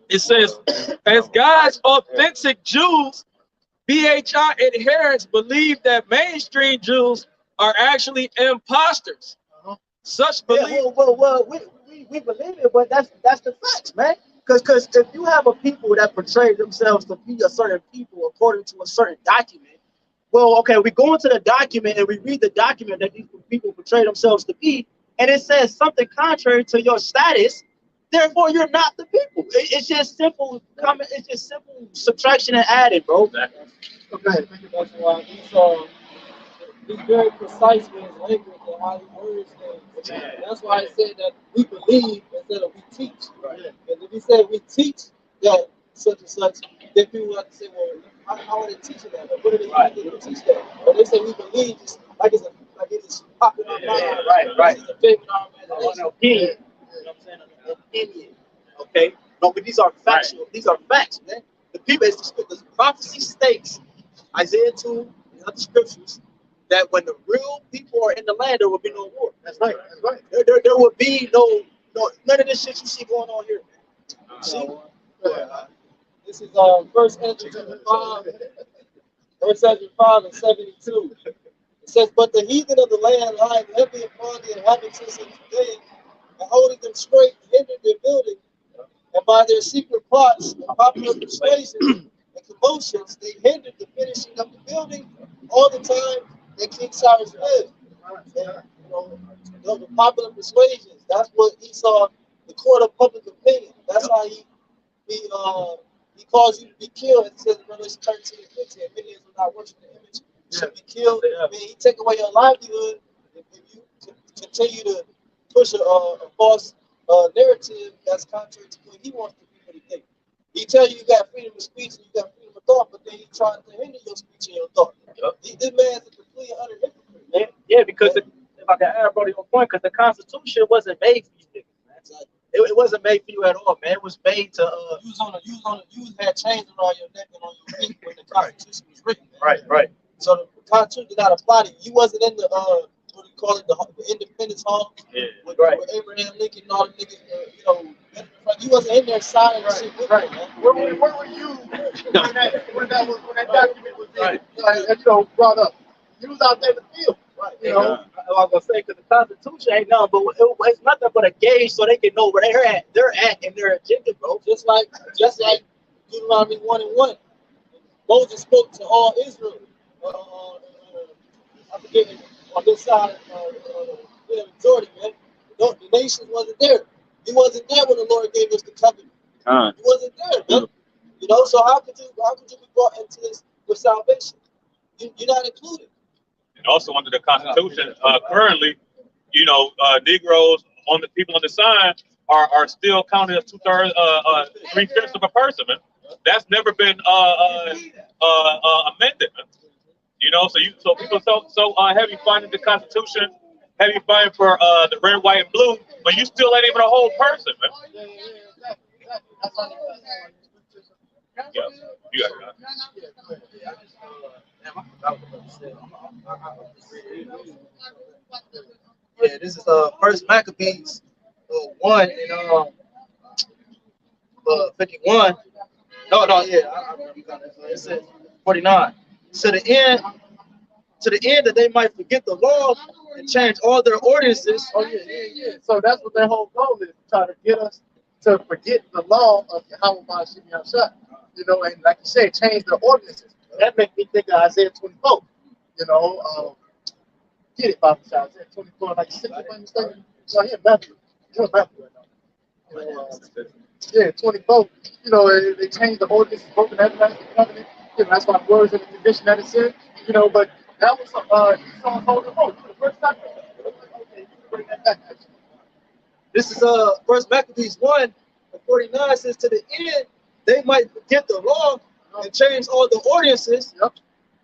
It says, as God's authentic Jews, BHI adherents believe that mainstream Jews are actually imposters. Such belief. Yeah, well, we believe it, but that's the facts, man. Because if you have a people that portray themselves to be a certain people according to a certain document, well, okay, we go into the document and we read the document that these people portray themselves to be, and it says something contrary to your status. Therefore, you're not the people. It's just simple. It's just simple subtraction and adding, bro. Okay, that's why he's very precise with his language and how he words things. That's why I said that we believe instead of we teach. Because if he said we teach that such and such, then people have to say, well, how are they teaching that? What are they using to teach that? Or they say we believe just like it's popping our mind. Right. It's a favorite in our An imagination. opinion. You know what I'm saying? An opinion. Okay? No, but these are factual. These are facts, man. The people, the prophecy states, Isaiah 2 and other scriptures, that when the real people are in the land, there will be no war. That's right. That's right. There will be no none of this shit you see going on here. See? This is First Ezra chapter 5, First Ezra 5 and 72. It says, but the heathen of the land lying heavy upon the inhabitants of Judea, and holding them straight, hindered their building, and by their secret plots and popular persuasions and commotions, they hindered the finishing of the building all the time that King Cyrus lived. And, the popular persuasions, that's what he saw, the court of public opinion. That's how he caused you to be killed. It says in Revelation 13 and 15, many will not worship the image, should be killed. I mean, he take away your livelihood if you continue to push a false narrative that's contrary to what he wants the people to think. He tell you got freedom of speech and you got freedom of thought, but then he trying to hinder your speech and your thought. This man's a complete utter hypocrite. Yeah, because if I can add, bro, to your point, because the Constitution wasn't made for you niggas, man. Exactly. It wasn't made for you at all, man. It was made to you had chains on your neck and on your feet when the Constitution was written. Man. Right. So the Constitution did not apply to you. You wasn't in the what do you call it, the Independence Hall with Abraham Lincoln and all the niggas, you wasn't in there signing shit with them, man. Where were you when that document was brought up? You was out there in the field. Right. I was gonna say, because the Constitution ain't nothing, but it's nothing but a gauge so they can know where they're at in their agenda, bro. Just like Deuteronomy 1:1. Moses spoke to all Israel. I forget on this side of Jordan, man. The nations wasn't there. He wasn't there when the Lord gave us the covenant. He wasn't there, man. So how could you be brought into this with salvation? You're not included. And also under the Constitution, currently, Negroes on the people on the sign are still counted as 2/3, 3/5 of a person, man. That's never been amended, man. So people so heavy fighting the Constitution, heavy fighting for the red, white, and blue, but you still ain't even a whole person, man. Yeah, you got it. Yeah, this is First Maccabees 1 and 51. It says 49. To the end that they might forget the law and change all their ordinances. Yeah. So that's what their whole goal is, try to get us to forget the law of YAHWASHI. And like you said, change the ordinances. That makes me think of Isaiah 24. Get it, Bible Shop. Isaiah 24, like 6, if I'm mistaken. No, he in Matthew. You're in Matthew right now. 24. They changed the ordinances, broken everlasting covenant. That's why the words in the condition that it's in. But that was Esau's holding on. The first time. Okay, you can bring that back. This is First Maccabees 1 and 49 says, to the end they might forget the law and change all the ordinances.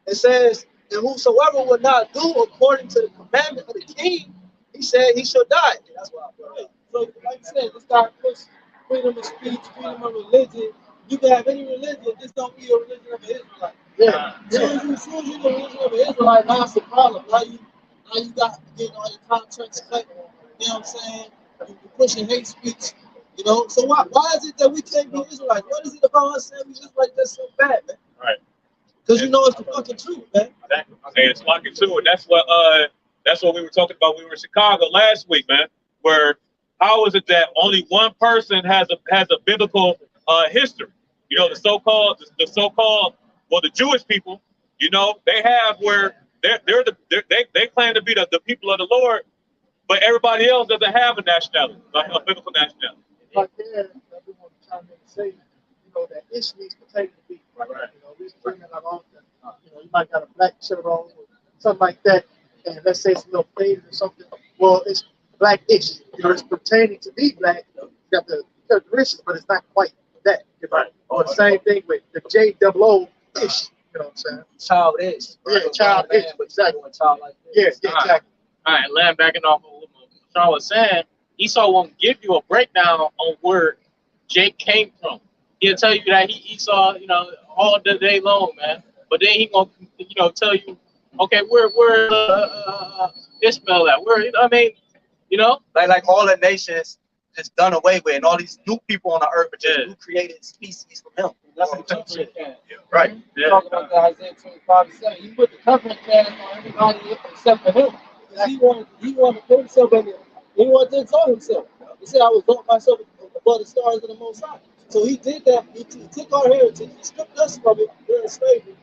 It says, and whosoever will not do according to the commandment of the king, he said he shall die. That's what I brought up. So like I said, this guy puts freedom of speech, freedom of religion. You can have any religion, just don't be a religion of an Israelite. As soon as you're the religion of an Israelite, now it's a problem. Now you got getting all your contracts cut. You know what I'm saying? You're pushing hate speech. So why is it that we can't be Israelites? What is it about us saying we Israelites that's so bad, man? Right. Because it's the fucking truth, man. Exactly. And it's fucking true, and that's what we were talking about. We were in Chicago last week, man. Where how is it that only one person has a biblical history? The so-called the Jewish people You know, they have where they claim to be the people of the Lord, but everybody else doesn't have a nationality, like a biblical nationality. But then everyone trying to say, you know, that issue needs pertaining to be right. You know, we bring it along. You know, you might got a black shirt on or something like that, and let's say it's a little faded or something. Well, it's black-ish. You know, it's pertaining to be black. You got the characteristics, but it's not quite that. You know? Or the same thing with the JOO-ish. You know what I'm saying? Childish. Yeah, childish. Exactly. Yeah, exactly. All right, land backing off of what Sean was saying. Esau won't give you a breakdown on where Jake came from. He'll tell you that he saw, you know, all the day long, man. But then he gonna, you know, tell you, okay, where Ishmael at? Where, you know what I mean? You know, like all the nations just done away with, and all these new people on the earth are just new created species from him. That's what the covenant can. Right. Yeah. Talking about the Isaiah 25:7. He put the covenant can on everybody except for him. He wanted to put himself in there. He wanted to exalt himself. He said, I will exalt myself above the stars of the Most High. So he did that. He took our heritage, he stripped us from it during slavery.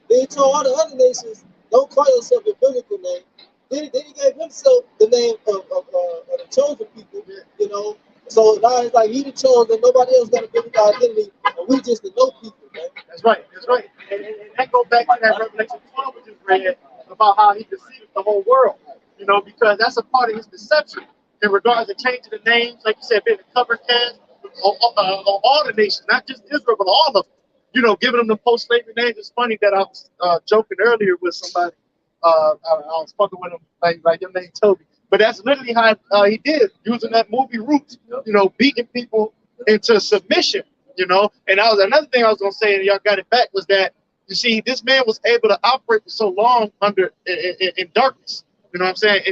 Then he told all the other nations, don't call yourself a biblical name. Then he gave himself the name of the chosen people, you know. So now it's like he the chosen, nobody else got a biblical identity, and we just the no people, man. That's right. That's right. And that goes back to that Revelation 12 we just read about how he deceived the whole world. You know, because that's a part of his deception in regards to changing the names, like you said, being a cover cast on all the nations, not just Israel, but all of them. You know, giving them the post-slavery names. It's funny that I was joking earlier with somebody. I was fucking with him, like your name Toby. But that's literally how he did, using that movie Roots, you know, beating people into submission, you know. And that was another thing I was going to say, and y'all got it back, was that, you see, this man was able to operate for so long under in darkness. You know what I'm saying?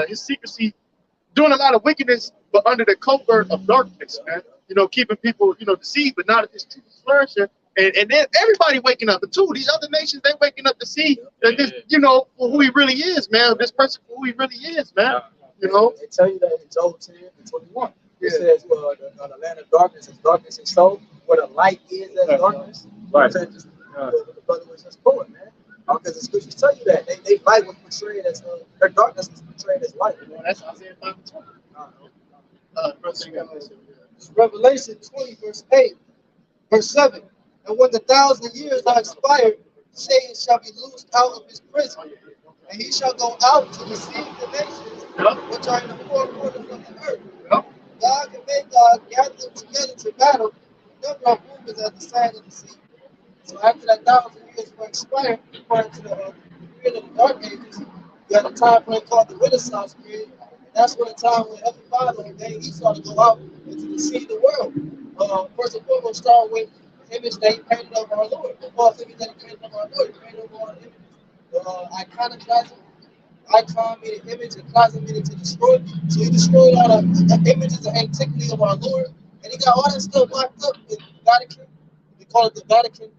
His secrecy, doing a lot of wickedness, but under the covert of darkness, man. You know, keeping people, you know, deceived, but not if his truth is flourishing. And then everybody waking up. But too, these other nations, they waking up to see that this, you know, for who he really is, man. This person for who he really is, man. You know? They tell you that in Job 10 and 21. It says, well, the land of darkness is darkness and so where the light is as darkness. Right. The brother was just going, man. Because the scriptures tell you that. They light was portrayed as, their darkness was portrayed as light. You know? That's Isaiah 5:20. Revelation 20, verse 8, verse 7. And when the 1,000 years are expired, Satan shall be loosed out of his prison, and he shall go out to deceive the nations which are in the four corners of the earth. God can make God gather them together to battle. The number of whom is as the sand of the sea. So after that 1,000 years were expired, according to the period of the Dark Ages, you had a time frame called the Renaissance period. And that's when the time when Heavenly Father ordained Esau to go out and to deceive the world. First and foremost, start with the image that he painted of our Lord. The false image that he painted of our Lord. He painted over our image. Iconoclasm. Icon meaning image, and plasm meaning to destroy. So he destroyed all the images and antiquity of our Lord. And he got all that stuff locked up in the Vatican. We call it the Vatican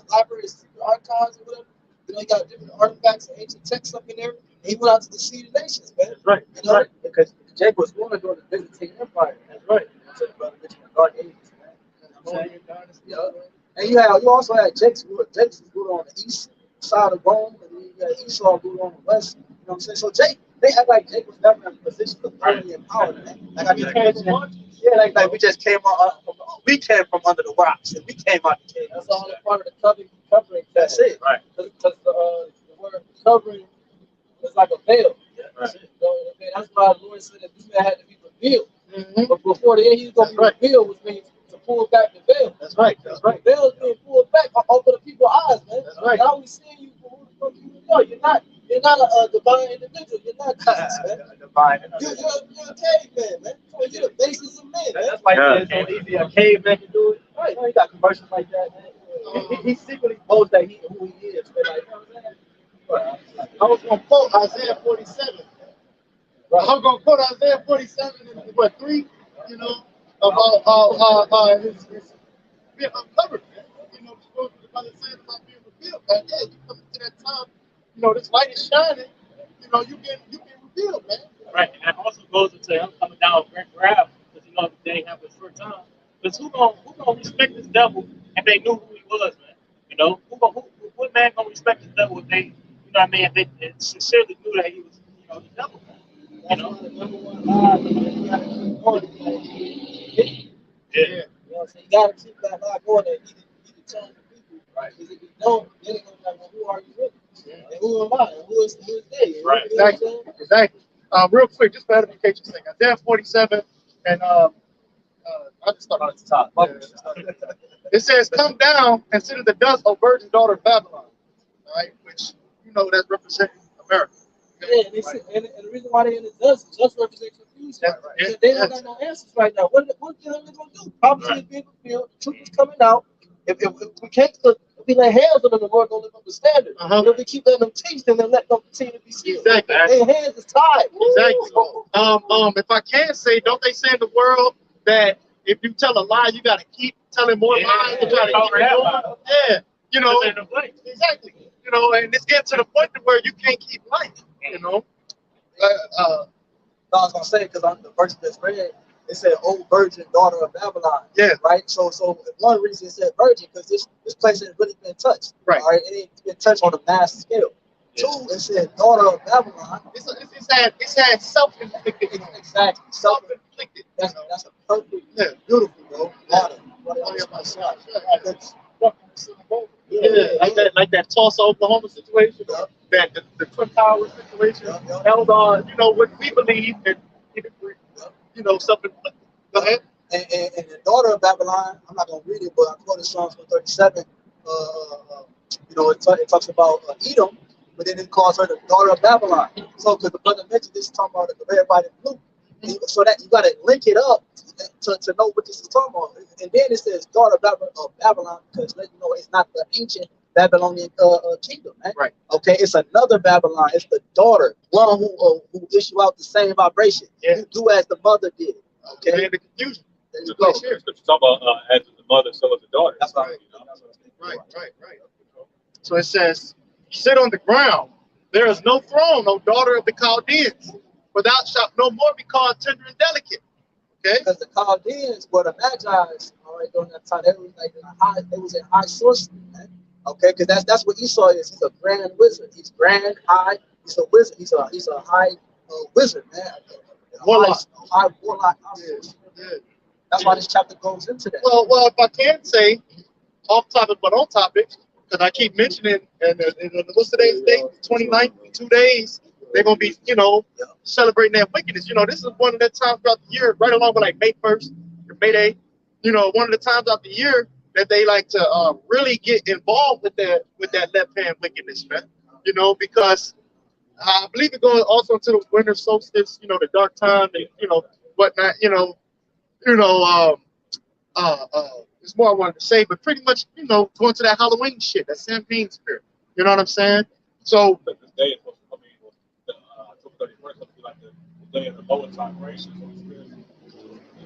Library of Secret Archives or whatever. You know, he got different artifacts and ancient texts up in there. And he went out to deceive the nations, man. That's right. You know? Right. Because Jake was born during the Byzantine Empire. That's right. That's what brother mentioned the Dark Ages, man. You know what I'm saying? Yeah. And you also had Jake's ruled on the east side of Rome, and then you had Esau ruled on the west. You know what I'm saying? So Jake, they act like Jake was never in a position of authority and power, man. Like I just like we just came we came from under the rocks, and we came out the cave. That's all a part of the covering. That's it. Right. Because the word covering is like a veil. Yeah, right. So, that's why the Lord said that this man had to be revealed. But before the end, he was going to be revealed, which means to pull back the veil. That's right. That's right. The veil is being pulled back over the people's eyes, man. That's right. Now we seeing you for who the fuck you are. You're not a divine individual. You're not Jesus, man. Divine. You're a caveman, man. You're the basis of man, man. That's why it's so easy. A caveman can do it. Right. You know, he got commercials like that, man. He secretly boasts that who he is. Man. Like, you know what I'm saying? I was going to quote Isaiah 47. Right. I was going to quote Isaiah 47 and what, 3, you know, about his being uncovered, man. You know, what the brother saying about being revealed. Like, yeah, you come to that time, you know, this light is shining, you know, you get revealed, man. Right, and that also goes into him coming down with great wrath, because you know they have a short time. Because who gonna respect this devil if they knew who he was, man? You know, who what man gonna respect the devil if they, you know what I mean, if they sincerely knew that he was, you know, the devil? You know? Yeah. You know, so you gotta keep that lie going there. Either tell the people, right? Because if you don't, then they're gonna be like, well, who are you really? And who am I? And who is they? Right. You know what I'm Exactly. saying? Exactly. Real quick, just for edification sake, Isaiah 47, and I just start on the top. It says, "Come down and sit in the dust, O virgin daughter of Babylon." All right, which you know that's representing America. Yeah, and the reason why they in the dust represent confusion. That's right. Because they don't got no answers right now. What the hell are they gonna do? Prophecy is being fulfilled. The truth is coming out. If we can't, if we lay hands on them, the Lord don't live up to standard. But if we keep letting them teach them and let them continue to be sealed, Exactly. their hands is tied. Exactly. If I can say, don't they say in the world that if you tell a lie, you got to keep telling more lies to try to keep it going? Yeah. You know. Exactly. You know, and it's getting to the point to where you can't keep life. You know. I was gonna say because on the verse that's read, it said, "O virgin daughter of Babylon." Yeah. Right. So one reason it said virgin because this place ain't really been touched. Right. All right. It ain't been touched on a mass scale. Yeah. Two, it said daughter of Babylon. It's had self-inflicted. Exactly. Self-inflicted. That's a perfect, beautiful, bro. Yeah, like that Tulsa, Oklahoma situation, that the Twin Towers situation, held on, you know, what we believe and you know, something. Go ahead. And the daughter of Babylon, I'm not gonna read it, but I quoted Psalms 137. You know, it talks about Edom, but then it calls her the daughter of Babylon. So, because the brother mentioned this, talking about the red, white, and blue, so that you got to link it up to know what this is talking about. And then it says daughter of Babylon because let you know it's not the ancient Babylonian kingdom, man. Right. Okay, it's another Babylon. It's the daughter, one who issue out the same vibration. Yeah. You do as the mother did. Okay. And the confusion. There you go. Talking about as the mother, so is the daughter. That's right. Right. So it says, "Sit on the ground. There is no throne, no daughter of the Chaldeans. For thou shalt no more be called tender and delicate." Okay. Because the Chaldeans were the Magi's, all right, during that time. They was in high sorcery, man. Okay, because that's what Esau is. He's a grand wizard. He's grand, high. He's a wizard. He's a high wizard, man. Warlock. High warlock. Yeah. That's why this chapter goes into that. Well, if I can say, off topic but on topic, because I keep mentioning, and what's today's date? 29th, in 2 days, they're going to be, you know, celebrating their wickedness. You know, this is one of the times throughout the year, right along with like May 1st or May Day, you know, one of the times out the year that they like to really get involved with that left-hand wickedness, man. You know, because I believe it goes also into the winter solstice, you know, the dark time and, you know, whatnot, there's more I wanted to say, but pretty much, you know, going to that Halloween shit, that Samhain spirit. You know what I'm saying? So This day is supposed to, October 31st, supposed to be like the day of the lowest vibration. So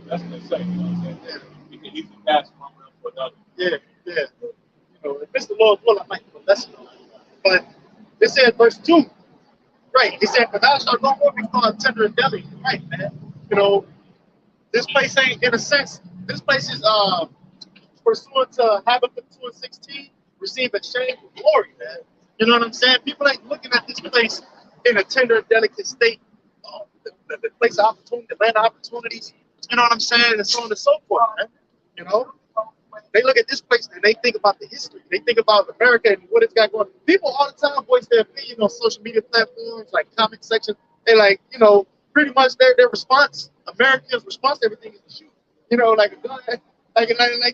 that's what they say. You know what I'm saying? Yeah. You can easily pass from one realm to another. yeah. You know, if Mr. Lord will, I might give a lesson on it. But it said verse 2, right? It said, "For thou shalt no more be called tender and delicate." Right, man. You know, this place ain't, in a sense, this place is pursuant to Habakkuk 2:16, receive a shameful glory, man. You know what I'm saying? People ain't looking at this place in a tender and delicate state. The place of opportunity, the land of opportunities, you know what I'm saying? And so on and so forth, man. You know? They look at this place and they think about the history. They think about America and what it's got going on. People all the time voice their opinion on social media platforms, like comment section. They like, you know, pretty much their response, Americans' response to everything is to shoot. You know, like the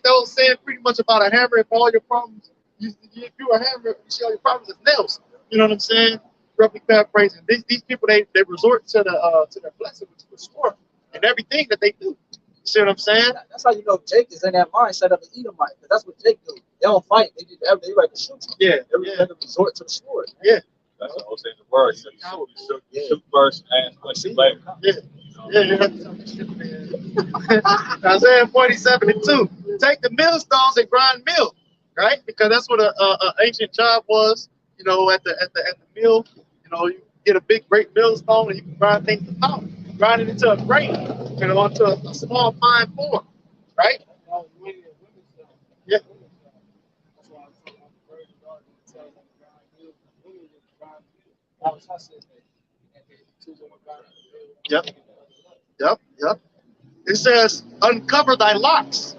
old saying pretty much about a hammer, if all your problems, if you're a hammer, you see all your problems as nails. You know what I'm saying? Roughly paraphrasing. These people, they resort to their blessing, which is the sword, and everything that they do. You see what I'm saying? That's how you know Jake is in that mindset of an Edomite. Because that's what Jake do. They don't fight. They like to shoot. Yeah. They resort to the sword. Yeah. That's the whole saying the word. You shoot first and ask questions later. Yeah. Isaiah 47:2. Take the millstones and grind milk, right? Because that's what a ancient job was. You know, at the mill, you know, you get a big great millstone and you can grind things to powder, grind it into a grain, you know, into a small fine form, right? Yeah. said that they choose one God. Yep. It says, uncover thy locks,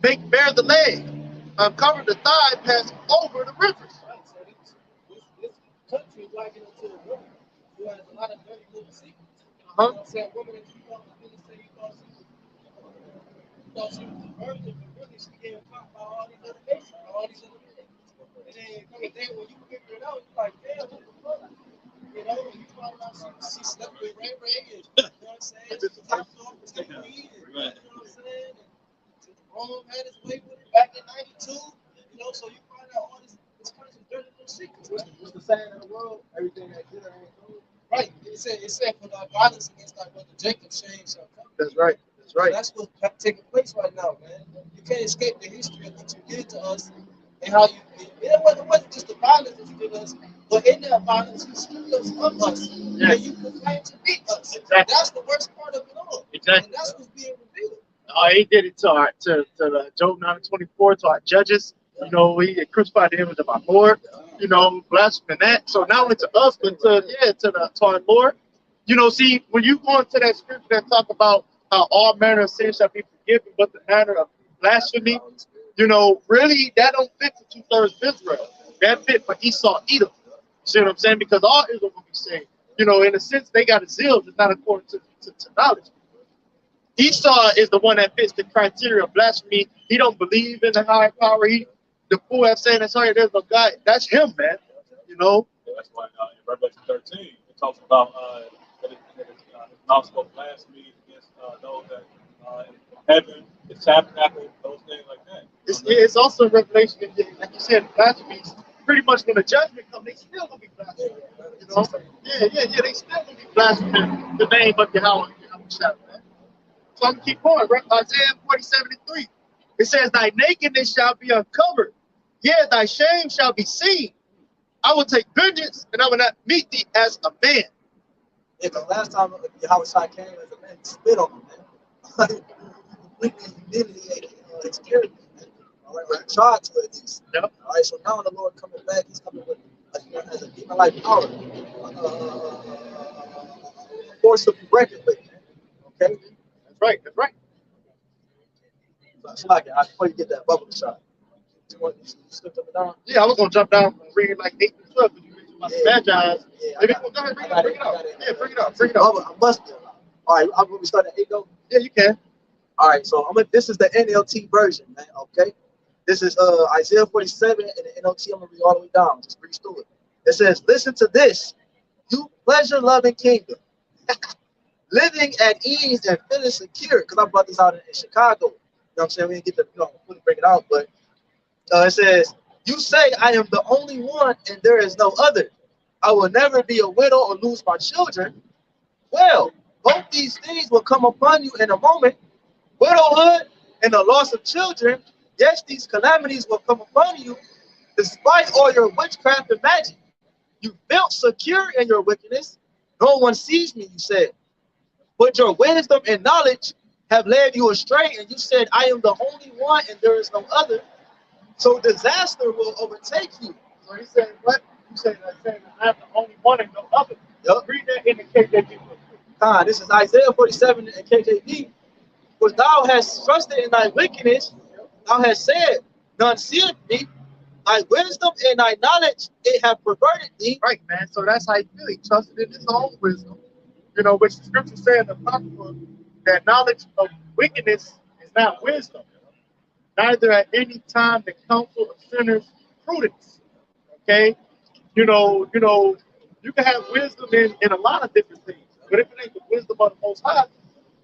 make bare the leg, uncover the thigh, pass over the rivers. Right, so this country is likened to a woman who has a lot of dirty little secrets. You know what I'm saying? Woman that you thought was innocent, you thought she was a virgin, but really she getting caught by all these other nations, by all these other men. And then come a day when you figure it out, you're like, damn, what the fuck? You know, when you find out she slept with Ray Ray, and you know what I'm saying? She topped off with Steve Reed, and you know what I'm saying? And Rome had his way with it back in '92. You know, so you find out all this country's dirty little secrets. What's the saying in the world? Everything that good ain't good. Right. It said for the violence against thy brother Jacob, shame shall come. That's right. That's right. That's what's taking place right now, man. You can't escape the history of what you did to us and how you. It wasn't just the violence that you did to us, but in that violence, you stripped us of us. Yes. And you proclaimed to beat us. Exactly. That's the worst part of it all. Exactly. And that's what's being revealed. He did it to the Job 9:24, to our judges. You know, he crucified the image of our Lord. You know, blaspheming that. So not only to us, but to our Lord. You know, see, when you go into that scripture that talk about how all manner of sin shall be forgiven, but the manner of blasphemy, you know, really that don't fit for 2/3 of Israel. That fit for Esau, Edom. See what I'm saying? Because all Israel will be saved. You know, in a sense, they got a zeal that's not according to knowledge. Esau is the one that fits the criteria of blasphemy. He don't believe in the higher power. The fool that's saying that sorry, there's no God. That's him, man. You know. Yeah, that's why in Revelation 13 it talks about that it's not supposed to blaspheme against those that in heaven, the tabernacle, those things like that. It's also a revelation, like you said, blasphemy. Pretty much when the judgment comes, they still gonna be blaspheming. You know. Yeah. They still gonna be blaspheming the name of Yahawah. So I'm gonna keep going. Isaiah 47:3. It says, thy nakedness shall be uncovered. Yeah, thy shame shall be seen. I will take vengeance, and I will not meet thee as a man. Yeah, the last time YAHWASHI came as a man, he spit on him, man. Completely humiliated experience, man. All right, tried to at least. Yep. All right, so now the Lord coming back, he's coming with as a demon-like power. Force to be reckoned with, man. Okay? That's right. So, before you get that bubble shot, you slip them down? Yeah, I was gonna jump down and read like 8 to 12 because you mentioned about the Magi. Yeah, Maybe go ahead, bring it up. Yeah, bring it up. I must be. All right, I'm going to start at 8 though. Yeah, you can. All right, so this is the NLT version, man. Okay, this is Isaiah 47 and the NLT. I'm gonna read all the way down. Just read through it. It says, "Listen to this, you pleasure-loving kingdom, living at ease and feeling secure." Because I brought this out in Chicago. You know what I'm saying? We didn't get to fully break it out, but it says, "You say I am the only one and there is no other. I will never be a widow or lose my children. Well, both these things will come upon you in a moment. Widowhood and the loss of children. Yes, these calamities will come upon you, despite all your witchcraft and magic. You felt secure in your wickedness. No one sees me, you said. But your wisdom and knowledge have led you astray, and you said, I am the only one and there is no other. So disaster will overtake you." So he said, what? You said I'm the only one and no other. Yep. Read that in the KJV. This is Isaiah 47 and KJV. "For thou hast trusted in thy wickedness, thou hast said, none seeth me. Thy wisdom and thy knowledge, it have perverted thee." Right, man. So that's how he feel. He trusted in his own wisdom. You know, which the scripture said in the Apocrypha that knowledge of wickedness is not wisdom. Neither at any time the counsel of sinners prudence. Okay? You know, you can have wisdom in a lot of different things. But if it ain't the wisdom of the Most High,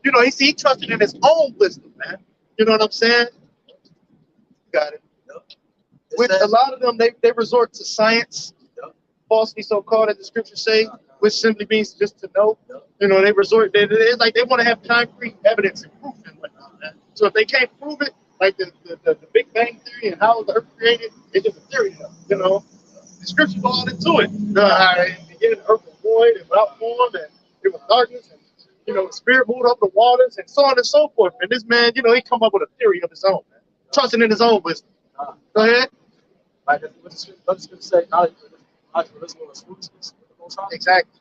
you know, he trusted in his own wisdom, man. You know what I'm saying? Got it. Which a lot of them, they resort to science, falsely so-called, as the scriptures say, which simply means just to know. You know, they resort, it's like they want to have concrete evidence and proof and whatnot, man. So if they can't prove it, like the Big Bang Theory and how the earth created, it's just a theory, you know. The scripture go all into it. In the beginning, the earth was void and without form, and it was darkness, and you know, the spirit moved up the waters, and so on and so forth. And this man, you know, he come up with a theory of his own, man. Trusting in his own wisdom. Go ahead. Like what the scripture say, knowledge of foolishness. Most High. Exactly.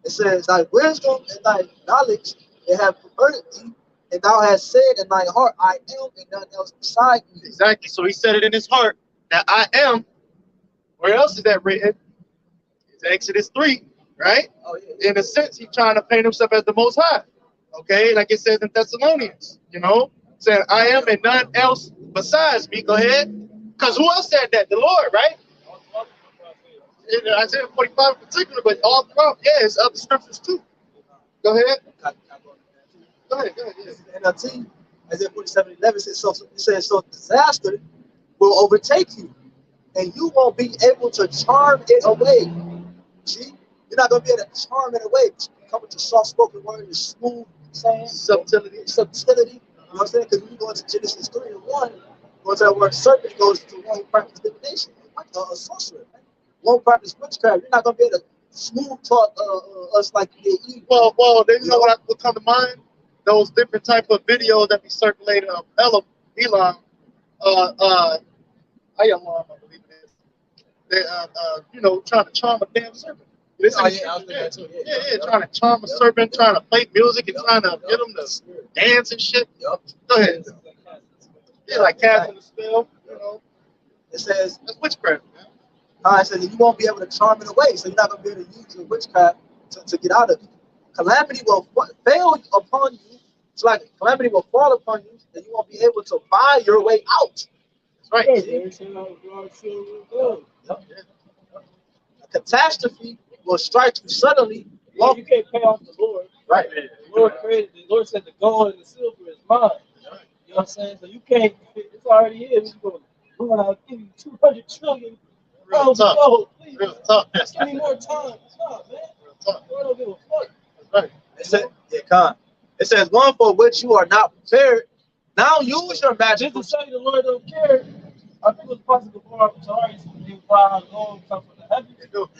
It says, thy wisdom and thy knowledge, they have perverted thee, and thou hast said in thy heart, I am, and none else beside me. Exactly. So he said it in his heart that I am. Where else is that written? It's Exodus 3, right? Oh, yeah. In a sense, he's trying to paint himself as the Most High. Okay, like it says in Thessalonians, you know, saying I am and none else besides me. Go ahead. Because who else said that? The Lord, right? In Isaiah 45 in particular, but all throughout, yeah, it's other scriptures too. Go ahead. Go ahead, yeah. NLT, Isaiah 47:11 says, so disaster will overtake you, and you won't be able to charm it away. See? You're not going to be able to charm it away. Come with your soft-spoken word, your smooth saying, subtlety. You know what I'm saying? Because when you go into Genesis 3 and 1, goes to that word serpent, goes to one who practices divination, a sorcerer. Right? One practice witchcraft. You're not going to be able to smooth talk us like you did evil. Well, then you know what would come to mind? Those different type of videos that be circulating of Elam, I believe it is. They, you know, trying to charm a damn serpent. Yeah, trying to charm a serpent, trying to play music and trying to get them to dance and shit. Yep. Go ahead. Yeah, like casting a spell, you know. It says, that's witchcraft, man. It says you won't be able to charm it away, so you're not going to be able to use your witchcraft to get out of it. Calamity will fail upon you. It's like calamity will fall upon you, and you won't be able to buy your way out. That's right. A catastrophe will strike you suddenly. Yeah, you can't pay off the Lord. Right. The Lord created. The Lord said the gold and the silver is mine. You know what I'm saying? So you can't. It's already here. Lord, I'll give you 200 trillion pounds of gold. Please, give me more time. Stop, man. Lord don't give a fuck. Right. It says one for which you are not prepared. Now use your magic. Just to say the Lord don't care. I think it was possible for Taurus to do how gold comes from the heavens. You know what I'm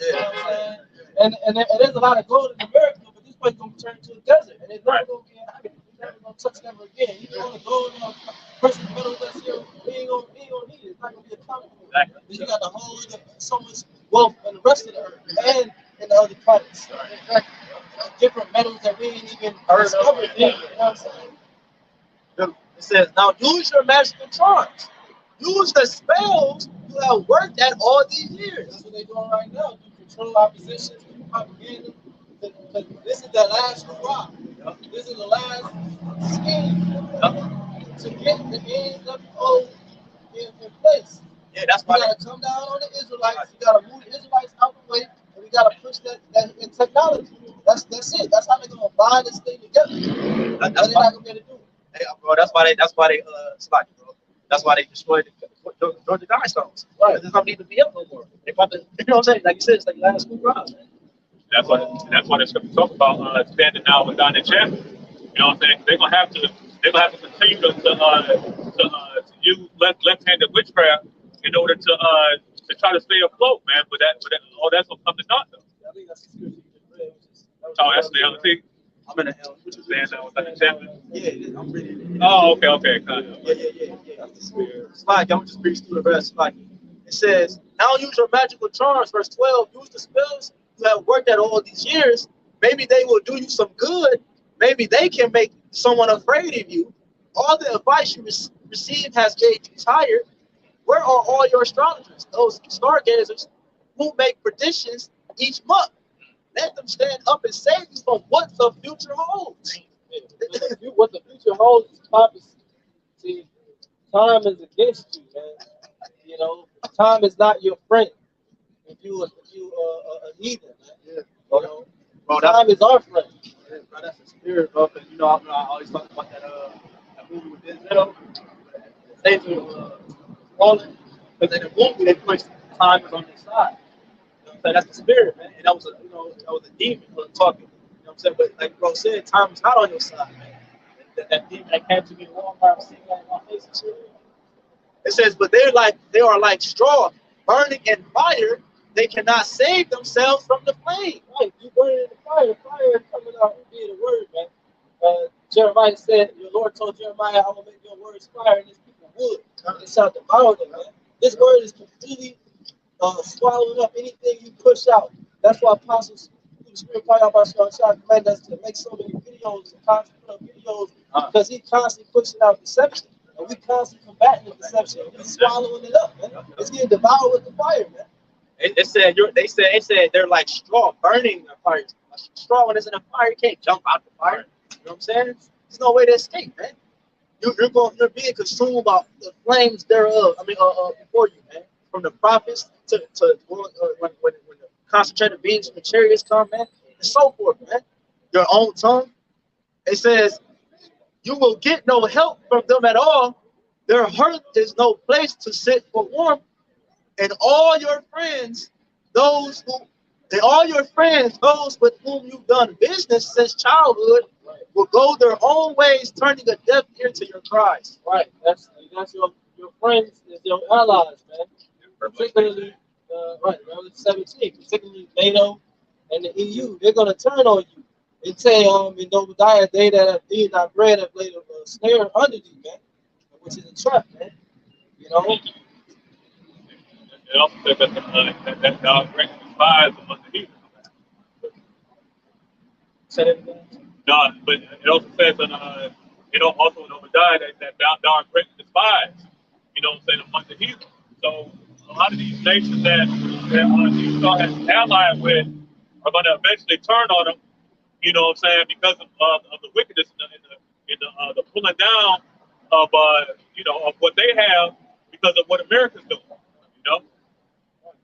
saying? And there's a lot of gold in America, but this place gonna turn into a desert, and it's never gonna be inhabited. It's never gonna touch never again. You know the gold and precious metals that's here, we ain't gonna need it. It's not gonna be a common. Exactly. You got the whole so much wealth and the rest of the earth and in the other planets. Exactly. Different metals that we ain't even discovered. You know what I'm saying? It says now use your magical charms. Use the spells you have worked at all these years. That's what they're doing right now. To control our positions, propaganda. This is the last hurrah. This is the last scheme to get the ends of the old in place. Yeah, that's why we gotta come down on the Israelites. We gotta move the Israelites out the way, and we gotta push that in technology. That's it. That's how they're gonna bind this thing together. That's what they're not gonna be able to do. Hey, bro, that's why they slack, bro. That's why they destroyed the Georgia Guidestones. Right. There's no need to be up no more. They about to, you know what I'm saying? Like you said, it's like last school drive, man. That's what it's going to talk about standing now with Don and Champ. You know what I'm saying? They're gonna have to continue to use left-handed witchcraft in order to try to stay afloat, man. But all that's gonna come to naught, though. I think that's the scripture you just read. Oh, that's the LT. I'm in the L. What you saying now with Don and Champ? Yeah, I'm reading it. Oh, okay. Kind of. Yeah. That's the spirit. It's like I'm just reading through the rest. Like it says, now use your magical charms. Verse 12. Use the spells you have worked at all these years. Maybe they will do you some good. Maybe they can make someone afraid of you. All the advice you received has made you tired. Where are all your astrologers, those stargazers who make predictions each month? Let them stand up and save you from what the future holds. What the future holds is prophecy. See, time is against you, man. You know, time is not your friend. If you a heathen, man. Yeah. You know, bro, time is our friend. Yeah, bro, that's the spirit, bro. And you know, I always talk about that movie with Denzel. They do falling, but in the movie they pushed time is on their side. So that's the spirit, man. And that was a demon talking. You know what I'm saying? But like bro said, time is not on your side, man. That demon that came to me in Walmart, seeing that in my face and shit. It says, but they are like straw burning in fire. They cannot save themselves from the flame. Right, you burn in the fire. Fire is coming out. Be the word, man. Jeremiah said, your Lord told Jeremiah, I will make your words fire and this people wood. It shall devour them, man. This word is completely swallowing up anything you push out. That's why apostles through the Spirit probably about to command us to make so many videos and constantly put up videos because he constantly pushing out deception. And we constantly combating the deception. We swallowing it up, man. It's getting devoured with the fire, man. They said they're like straw burning the fire. Straw when it's in a fire, you can't jump out the fire. You know what I'm saying? There's no way to escape, man. You're being consumed by the flames thereof. Before you, man. From the prophets to when the concentrated beings from the chariots come, man, and so forth, man. Your own tongue. It says you will get no help from them at all. Their hurt is no place to sit for warmth. And all your friends, those with whom you've done business since childhood, will go their own ways, turning a deaf ear to your cries. Right. That's your friends, is your allies, man. Particularly, right, 17, particularly NATO and the EU, they're gonna turn on you. They say, in Obadiah, they that have eaten our bread have laid a snare under you, man, which is a trap, man. You know. It also said that God brings the spies among the heathen. Say that again. No, but it also says in also in Obadiah that God brings the spies. You know what I'm saying, among the heathen. So a lot of these nations that Esau has allied with are going to eventually turn on them. You know what I'm saying, because of the wickedness in the pulling down of of what they have because of what America's doing. You know. Like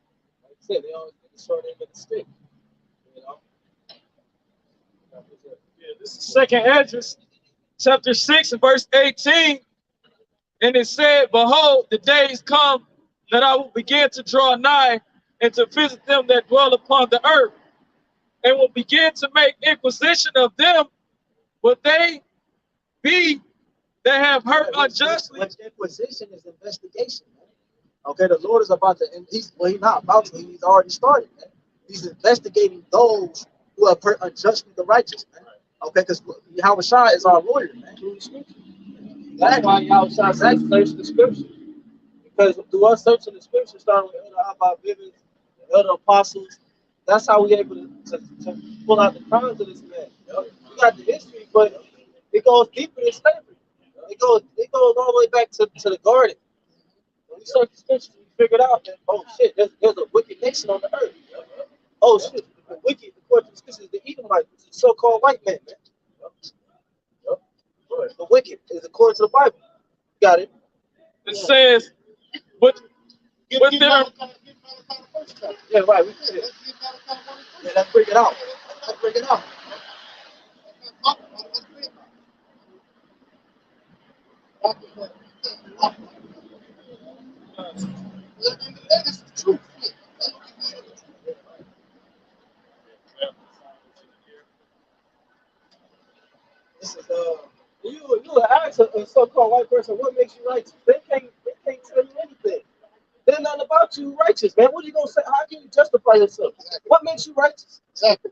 I said, they always get the short end of the stick. You know. Yeah, this is second Esdras, chapter 6 and verse 18. And it said, behold, the days come that I will begin to draw nigh and to visit them that dwell upon the earth, and will begin to make inquisition of them, what they be that have hurt unjustly. Which inquisition is investigation, man. Okay, the Lord is about to, and he's not about to, he's already started, man. He's investigating those who have hurt unjustly the righteous, man. Okay, because YAHWASHI is our lawyer, man. That's why YAHWASHI says search the scripture. Because through us searching the scripture, starting with Elder Abba, the other apostles, that's how we're able to pull out the crimes of this man. We got the history, but it goes deeper than slavery. It goes all the way back to the garden. When we search the scriptures, we figured out that, oh shit, there's a wicked nation on the earth. Oh shit, the wicked, according to the scriptures, the Edomites, which is so-called white man. The wicked is according to the Bible. Got it. It says, with their Yeah, right. Yeah, let's bring it out. Let's bring it out. This is you ask a so-called white person, what makes you righteous? They can't tell you anything. There's nothing about you righteous, man. What are you gonna say? How can you justify yourself? What makes you righteous? Exactly.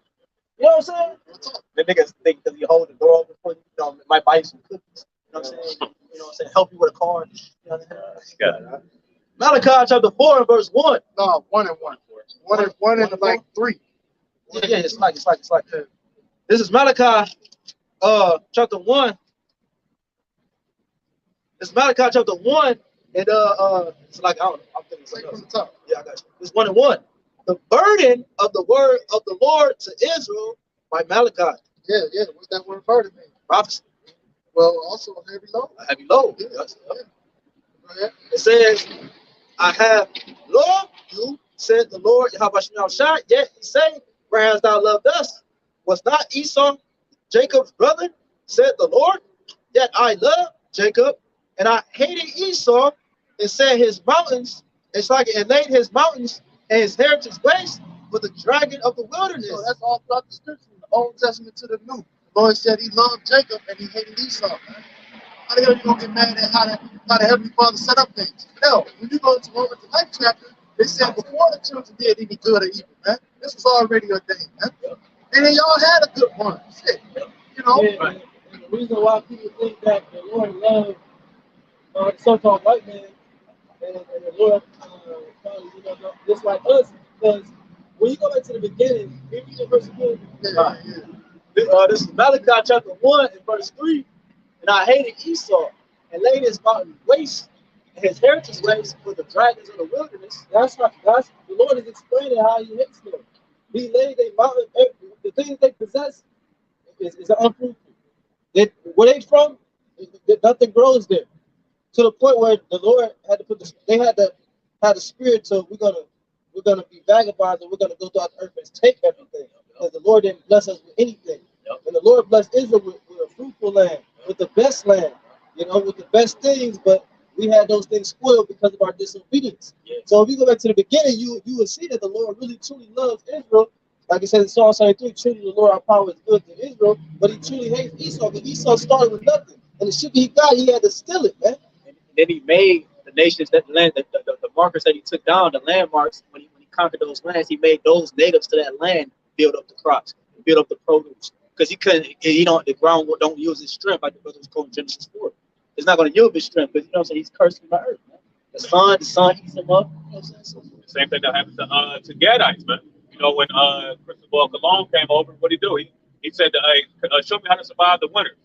You know what I'm saying? The niggas think that you hold the door open for you, might buy you some cookies. You know what I'm saying? You know what I'm saying? Help you with a car. You know what I'm saying? Malachi chapter 4 and verse 1. No, 1 and 1. One and like 3. Yeah, it's like. This is Malachi chapter 1. It's Malachi chapter 1 and it's like I don't know. I'm thinking Take something from the else. top. Yeah, I got you. It's 1 and 1. The burden of the word of the Lord to Israel by Malachi. Yeah. What's that word burden mean? Prophecy. Well, also a heavy load. A heavy load. Yeah. Yes. Go ahead. It says, I have loved you, said the Lord, YAHWASHI, yet he said, where hast thou loved us? Was not Esau Jacob's brother, said the Lord? Yet I loved Jacob, and I hated Esau, and set his mountains, and laid his mountains and his heritage waste with the dragon of the wilderness. So that's all throughout the scripture, from the Old Testament to the New. The Lord said he loved Jacob and he hated Esau. Man. How the hell you gonna get mad at how the Heavenly Father set up things? Hell, when you go to Romans the 9th chapter, they said before the children did any good or evil, man. This was already ordained, man. And then y'all had a good one. Shit. You know? Yeah, right. And the reason why people think that the Lord loved the so-called white man and the Lord probably, just like us, because when you go back to the beginning, read the verse again. This is Malachi chapter 1 and verse 3. And I hated Esau and laid his mountain waste and his heritage waste for the dragons of the wilderness. That's the Lord is explaining how he hates them. He laid a mountain, the things they possess is unfruitful. Where they from, nothing grows there. To the point where the Lord had to they had to have the spirit to we're gonna be vagabonds and we're gonna go throughout the earth and take everything. Because the Lord didn't bless us with anything. And the Lord blessed Israel with a fruitful land, with the best land, with the best things, but we had those things spoiled because of our disobedience. So if you go back to the beginning, you will see that the Lord really truly loves Israel. Like it says in Psalm 73, truly the Lord our power is good to Israel, but he truly hates Esau because Esau started with nothing. And the shit he got, he had to steal it, man. And then he made the nations that land, the markers that he took down, the landmarks, when he conquered those lands, he made those natives to that land build up the crops, build up the produce. Because the ground don't use its strength like the brother was quoting in Genesis 4. It's not going to use his strength because he's cursing the earth, man. The sun eats him up. The same thing that happened to Gadites, man. When Christopher Cologne came over, what did he do? He said, hey, show me how to survive the winter.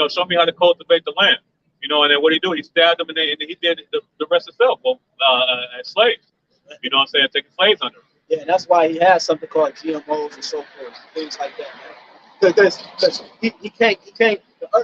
Show me how to cultivate the land. And then what did he do? He stabbed them, and then he did the rest himself, as slaves. You know what I'm saying? Taking slaves under him. Yeah, and that's why he has something called GMOs and so forth, things like that, man. Because he can't.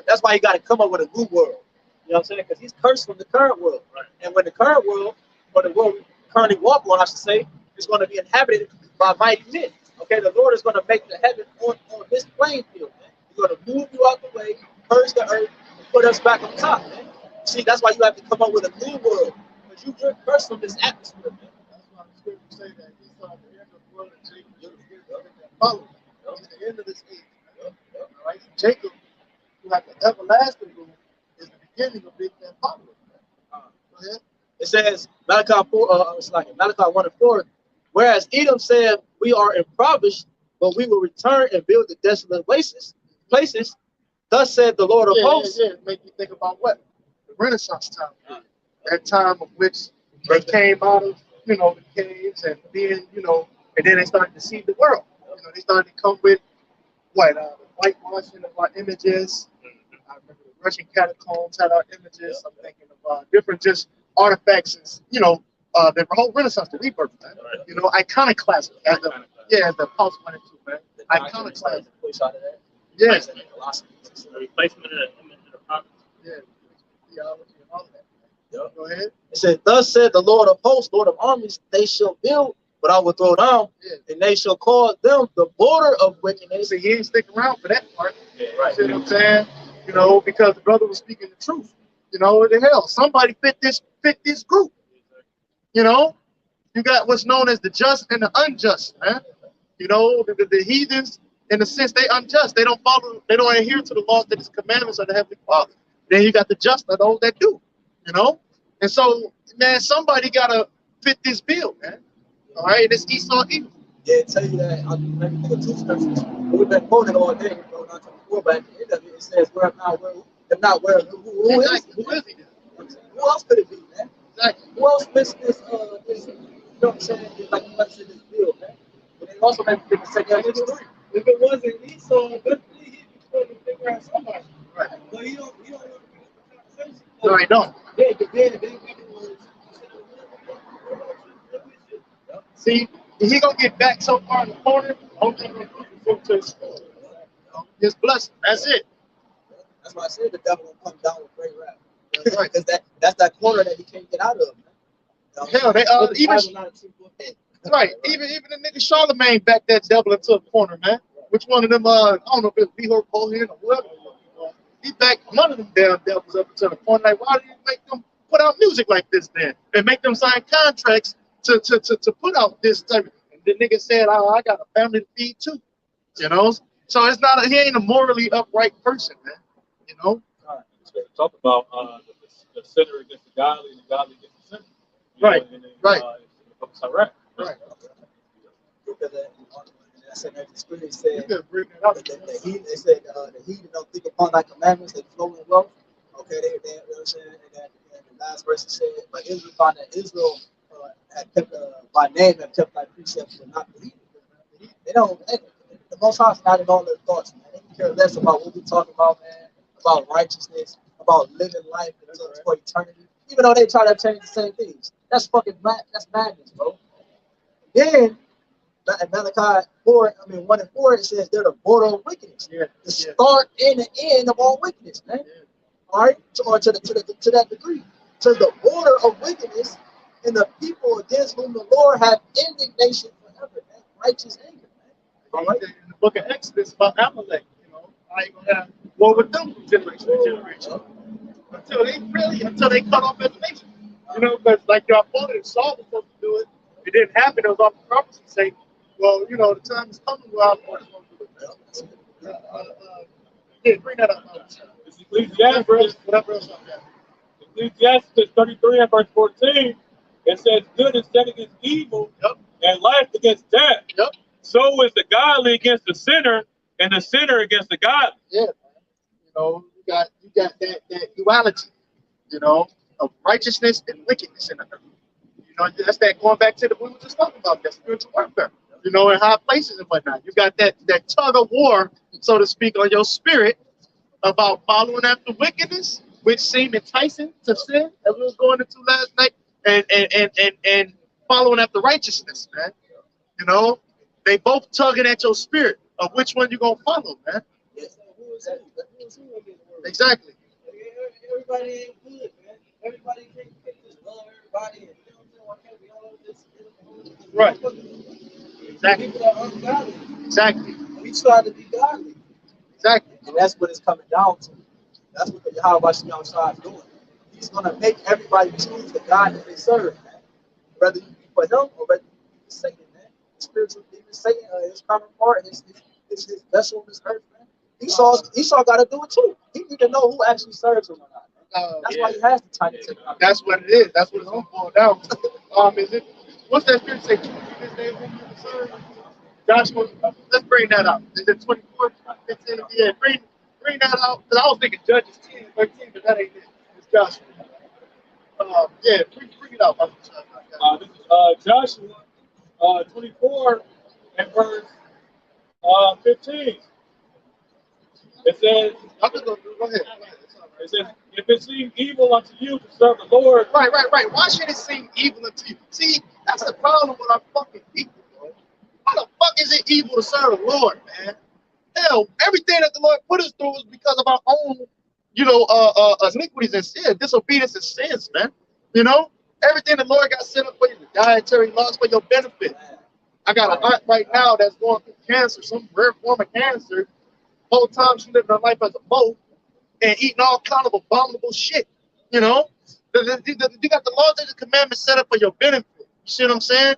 That's why he got to come up with a new world. You know what I'm saying? Because he's cursed from the current world. Right. And when the current world, or the world we currently walk on, I should say, is going to be inhabited by mighty men. Okay, the Lord is going to make the heaven on this playing field, man. He's going to move you out the way, purge the earth, and put us back on top, man. See, that's why you have to come up with a new world. Because you're cursed from this atmosphere, man. That's why the scripture say that he saw the end of the world and Jacob followed him. It's the end of this age. All right? Jacob, who had the everlasting rule, is the beginning of big man following. Go ahead. It says, Malachi 1 and 4, whereas Edom said, we are impoverished, but we will return and build the desolate places. Thus said the Lord of hosts. Yeah, make you think about what? The Renaissance time. That time of which they came out of, the caves and then, and then they started to see the world. They started to come with the whitewashing of our images. I remember the Russian catacombs had our images. I'm thinking of different just artifacts and, the whole Renaissance, the rebirth, man. Iconoclasm. As the Pulse 1 and 2, man. Iconoclasm. Yes. The replacement of the image of the prophets. Yeah. Theology and all of that. Yep. Go ahead. It said, thus said the Lord of hosts, Lord of armies, they shall build, but I will throw down, and they shall call them the border of wickedness. So he ain't sticking around for that part. Yeah, right. You see what I'm saying? Because the brother was speaking the truth. What the hell? Somebody fit this group. You got what's known as the just and the unjust, man. The heathens, in a sense, they unjust. They don't adhere to the laws that is commandments of the Heavenly Father. Then you got the just and those that do, And so, man, somebody gotta fit this bill, man. All right, and it's Esau evil. Yeah, tell you that. I'll maybe think of two scriptures. We've been quoting all day, not to before, but at the end of it, it says, "Where if not where, who is he? Who is he? Who else could it be, man? Exactly. Who else missed this? You know what I'm saying? Like you mentioned this bill, man. But it also makes me think of second Exodus 3. If it wasn't Esau, definitely he'd be trying to figure out somebody. Right. But he don't want to be in the conversation. No, I don't. Yeah, but then was See, he gonna get back so far in the corner. Only thing gonna do is to his score. His blessing. That's it. That's why I said the devil will come down with great wrath. Right, because that's that corner that he can't get out of, man. Hell, they even right. Even the nigga Charlemagne backed that devil into a corner, man. Which one of them? I don't know if it's Lehor Cohen or whoever. He backed one of them damn devils up into the corner. Like, why do you make them put out music like this then, and make them sign contracts to put out this type? And the nigga said, "Oh, I got a family to feed too," So it's not he ain't a morally upright person, man. Talk about the sinner against the godly and the godly against the sinner. Right. Right. It's Iraq. Right. Because that second experience said the heathen don't think upon thy commandments, they flow in wealth. Okay, they you know what I'm saying? And the last verse said, but Israel found that Israel had kept by name had kept thy precepts, but not the heathen. They don't. The Most High's not in all their thoughts, man. They care less about what we talking about, man. About righteousness, about living life for eternity. Even though they try to change the same things, that's fucking mad. That's madness, bro. Then in Malachi 4, 1 and 4, it says they're the border of wickedness. Yeah. The start and the end of all wickedness, man. Yeah. All right, or to that degree, to the border of wickedness, and the people against whom the Lord hath indignation forever, man. Righteous anger, man. All right. In the book of Exodus about Amalek, I ain't gonna have war with them from generation to generation until they cut off as a nation. Because like y'all quoted, Saul was supposed to do it. It didn't happen. It was off the prophecy saying, well, the time is coming where I'm going to do it. Yeah, bring that up. It's Ecclesiastes. Whatever else I've got. Ecclesiastes 33 and verse 14. It says, good is set against evil, and life against death. Yep. So is the godly against the sinner, and the sinner against the godly. Yeah, man. You got that duality, of righteousness and wickedness in the earth. That's that going back to the we were just talking about, that spiritual warfare, in high places and whatnot. You got that tug of war, so to speak, on your spirit about following after wickedness, which seemed enticing to sin, as we was going into last night, and following after righteousness, man. They both tugging at your spirit of which one you gonna follow, man. Exactly. Everybody ain't good, man. Everybody can't just love everybody. And, we all this. Right. Exactly. People are ungodly. Exactly. We try to be godly. Exactly. And that's what it's coming down to. That's what the YAHWASHI outside is doing. He's gonna make everybody choose the God that they serve, man. Whether you be for him or whether you be for Satan, man. The spiritual demon Satan, his counterpart, his vessel on this earth, man. Esau got to do it too. He need to know who actually serves him or not. That's why he has the time to take it out. That's what it is. That's what it's going to boil down to. Is it? What's that scripture say? His name whom you serve. Joshua. Let's bring that up. Is it 24? 15? Yeah. Bring that out. Because I was thinking Judges 10, 13, but that ain't it. It's Joshua. Yeah. Bring it out. This is Joshua 24 and verse 15. It says, go ahead. It says, if it seems evil unto you to serve the Lord. Right. Why should it seem evil unto you? See, that's the problem with our fucking people, bro. Why the fuck is it evil to serve the Lord, man? Hell, everything that the Lord put us through is because of our own, iniquities and sin, disobedience and sins, man. Everything the Lord got set up for you, the dietary laws for your benefit. I got a aunt right now that's going through cancer, some rare form of cancer. Whole time she living her life as a moe and eating all kind of abominable shit. You got the laws and the commandments set up for your benefit. You see what I'm saying?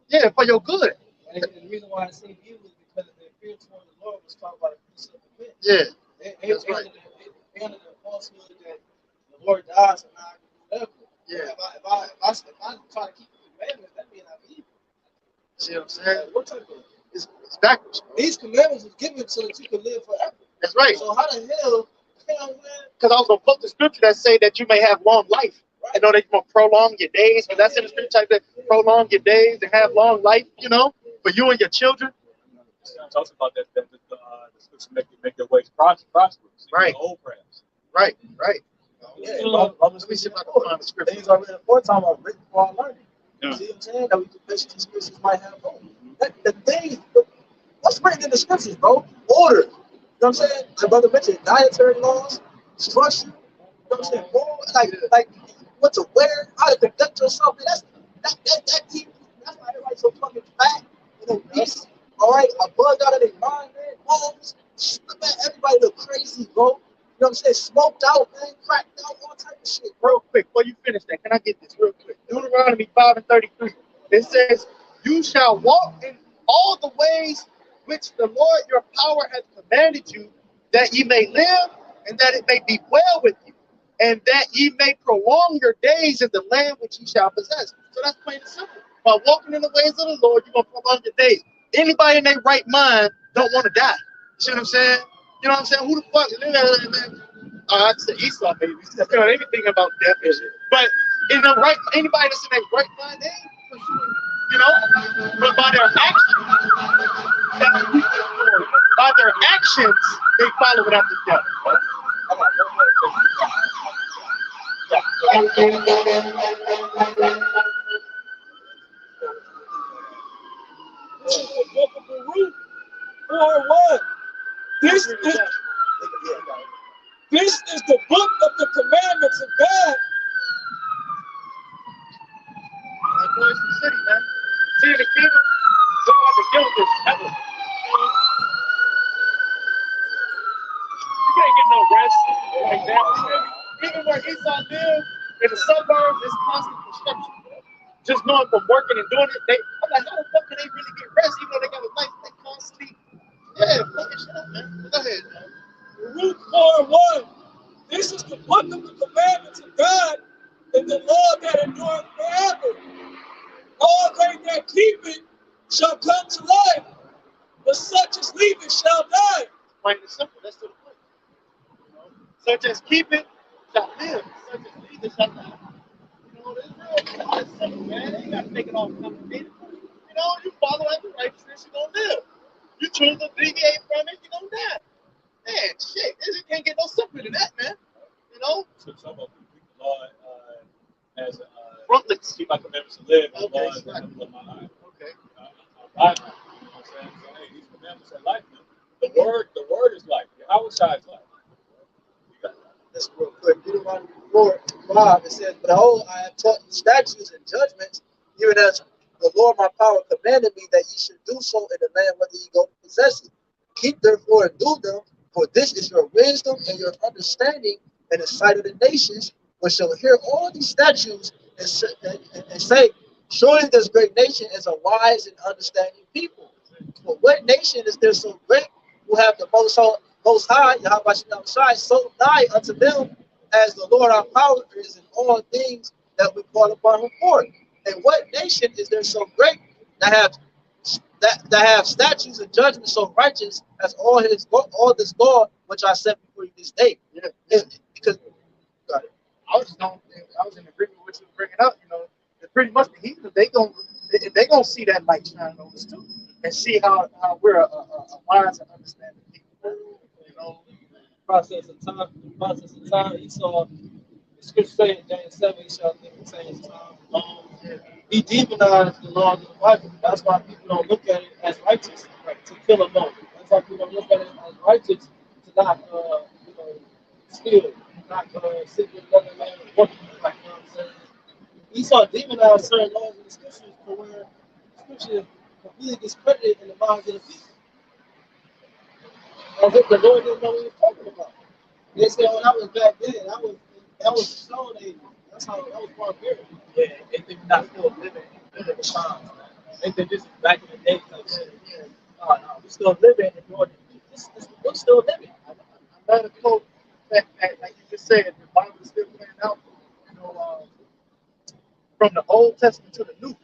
Yeah, for your good. And the reason why I say evil is because the fear toward the Lord was talked about the precept of men. Yeah. That's right. They under the falsehood that the Lord dies and I can do whatever. Yeah. If I try to keep the commandments, that means I'm evil. See what I'm saying? What type of It's backwards. These commandments was given so that you can live forever. That's right. So how the hell, man? Because I was gonna quote the scripture that say that you may have long life. Right. That you're gonna prolong your days. But that's in the scripture type that prolong your days and have long life. For you and your children. It talks about that the scripture make your ways prosperous. Right. Old prayers. Right. Yeah, let me see if I can find the scripture. Things are written for time are written for our learning. Yeah. See what I'm saying? That we can mention these scriptures might have hope. The thing, what's written in the scriptures, bro? Order. You know what I'm saying? My brother mentioned dietary laws, structure. You know what I'm saying? Moral, like what to wear, how to conduct yourself. That deep. That's why everybody's so fucking fat and obese. All right, I bugged out of their mind, man. Homes, man, everybody look crazy, bro. You know what I'm saying? Smoked out, man, cracked out, all type of shit, bro. Real quick, before you finish that, can I get this real quick? Deuteronomy 5 and 33. It says, you shall walk in all the ways which the Lord your power hath commanded you, that ye may live, and that it may be well with you, and that ye may prolong your days in the land which ye shall possess. So that's plain and simple. By walking in the ways of the Lord, you're going to prolong your days. Anybody in their right mind don't want to die. You see what I'm saying? You know what I'm saying? Who the fuck? I'd say Esau, maybe. Anything about death and shit. But in the right, anybody that's in their right mind, they ain't pursuing you know, but by their actions, they follow it after death. This is the book of Baruch 4:1. This is the book of the commandments of God. That boy's the city, man. See the kingdom? Don't have to deal with this ever. You can't get no rest like that. Even where Esau lived in the suburbs, it's constant construction. Just knowing from working and doing it, I'm like, how the fuck can they really get rest even though they got a life they constantly? Yeah, fucking shit up, man. Go ahead, man. Baruch 4:1. This is the book of the commandments of God and the law that endureth forever. All they that keep it shall come to life, but such as leave it shall die. Plain and simple, that's to the point. You know, such as keep it shall live, such as leave it shall die. You know, it's real simple, man. You gotta make it all complicated. You know, you follow after righteousness, you're gonna live. You choose to deviate from it, you're gonna die. Man, shit, it can't get no simpler than that, man. You know? So some of them keep the law as Frontlets. keep my commandments to live, my Okay, laws right. and my life. Okay. Life. You know what I'm saying? So, hey, these commandments are life, man. The word is life. YAHWASHI is life. This real quick. Deuteronomy 4:5, it says, "Behold, I have taught you statutes and judgments, even as the Lord my power commanded me that ye should do so in the land whether ye go to possess it. Keep therefore and do them, for this is your wisdom and your understanding in the sight of the nations, which shall hear all these statutes and say, surely this great nation is a wise and understanding people. For what nation is there so great who have the most high, YAHWASHI, so nigh unto them as the Lord our power is in all things that we call upon him for? And what nation is there so great that have statutes and judgments so righteous as all this law which I set before you this day?" Yeah. Because I was in agreement with what you were bringing up. You know, it's pretty much the heathen. They gonna see that light shining on us too, and see how we're a wise and understanding people. You know, Process of time. He saw the scripture saying in James 7, he shall think the same time. He demonized the law of the Bible. That's why people don't look at it as righteous, right, to kill a man. That's why people don't look at it as righteous to not, steal, not sit with another man and work, like, you know what I'm saying? Esau demonized certain laws in the scriptures for where the scripture is completely discredited in the minds of the people. As if the Lord didn't know what he was talking about. They say, "Oh, that was back then. That was the Stone Age. That's how that was barbaric." Yeah, they think we're not still living in the times, man. They think this is back in the day type shit. No, we still living in North. We're still living. I read a quote that, like you just said, the Bible is still playing out. You know, from the Old Testament to the New.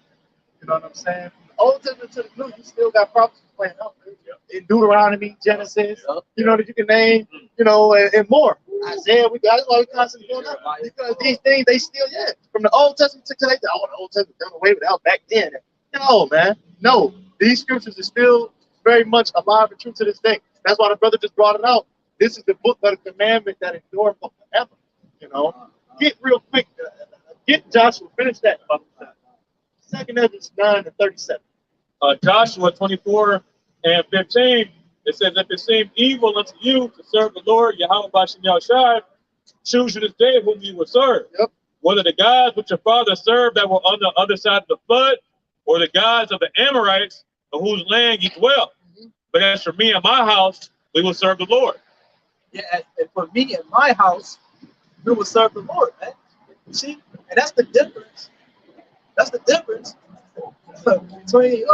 You know what I'm saying? From the Old Testament to the New, you still got prophecies playing out. In Deuteronomy, Genesis, you know, that you can name, you know, and more. Isaiah, that's why we constantly going up. Because these things, they still, from the Old Testament to today, the Old Testament done away with that back then. No, man. No. These scriptures are still very much alive and true to this day. That's why the brother just brought it out. This is the book of the commandment that endures forever. You know, get real quick. Get Joshua, finish that. 2nd Ezra 9:37. Joshua 24:15, it says, "If it seem evil unto you to serve the Lord, YAHWASHI, choose you this day whom you will serve. Yep. Whether the gods which your father served that were on the other side of the flood, or the gods of the Amorites, on whose land ye dwell. But as for me and my house, we will serve the Lord." yeah, and for me and my house, we will serve the Lord, man. You see, and that's the difference. That's the difference between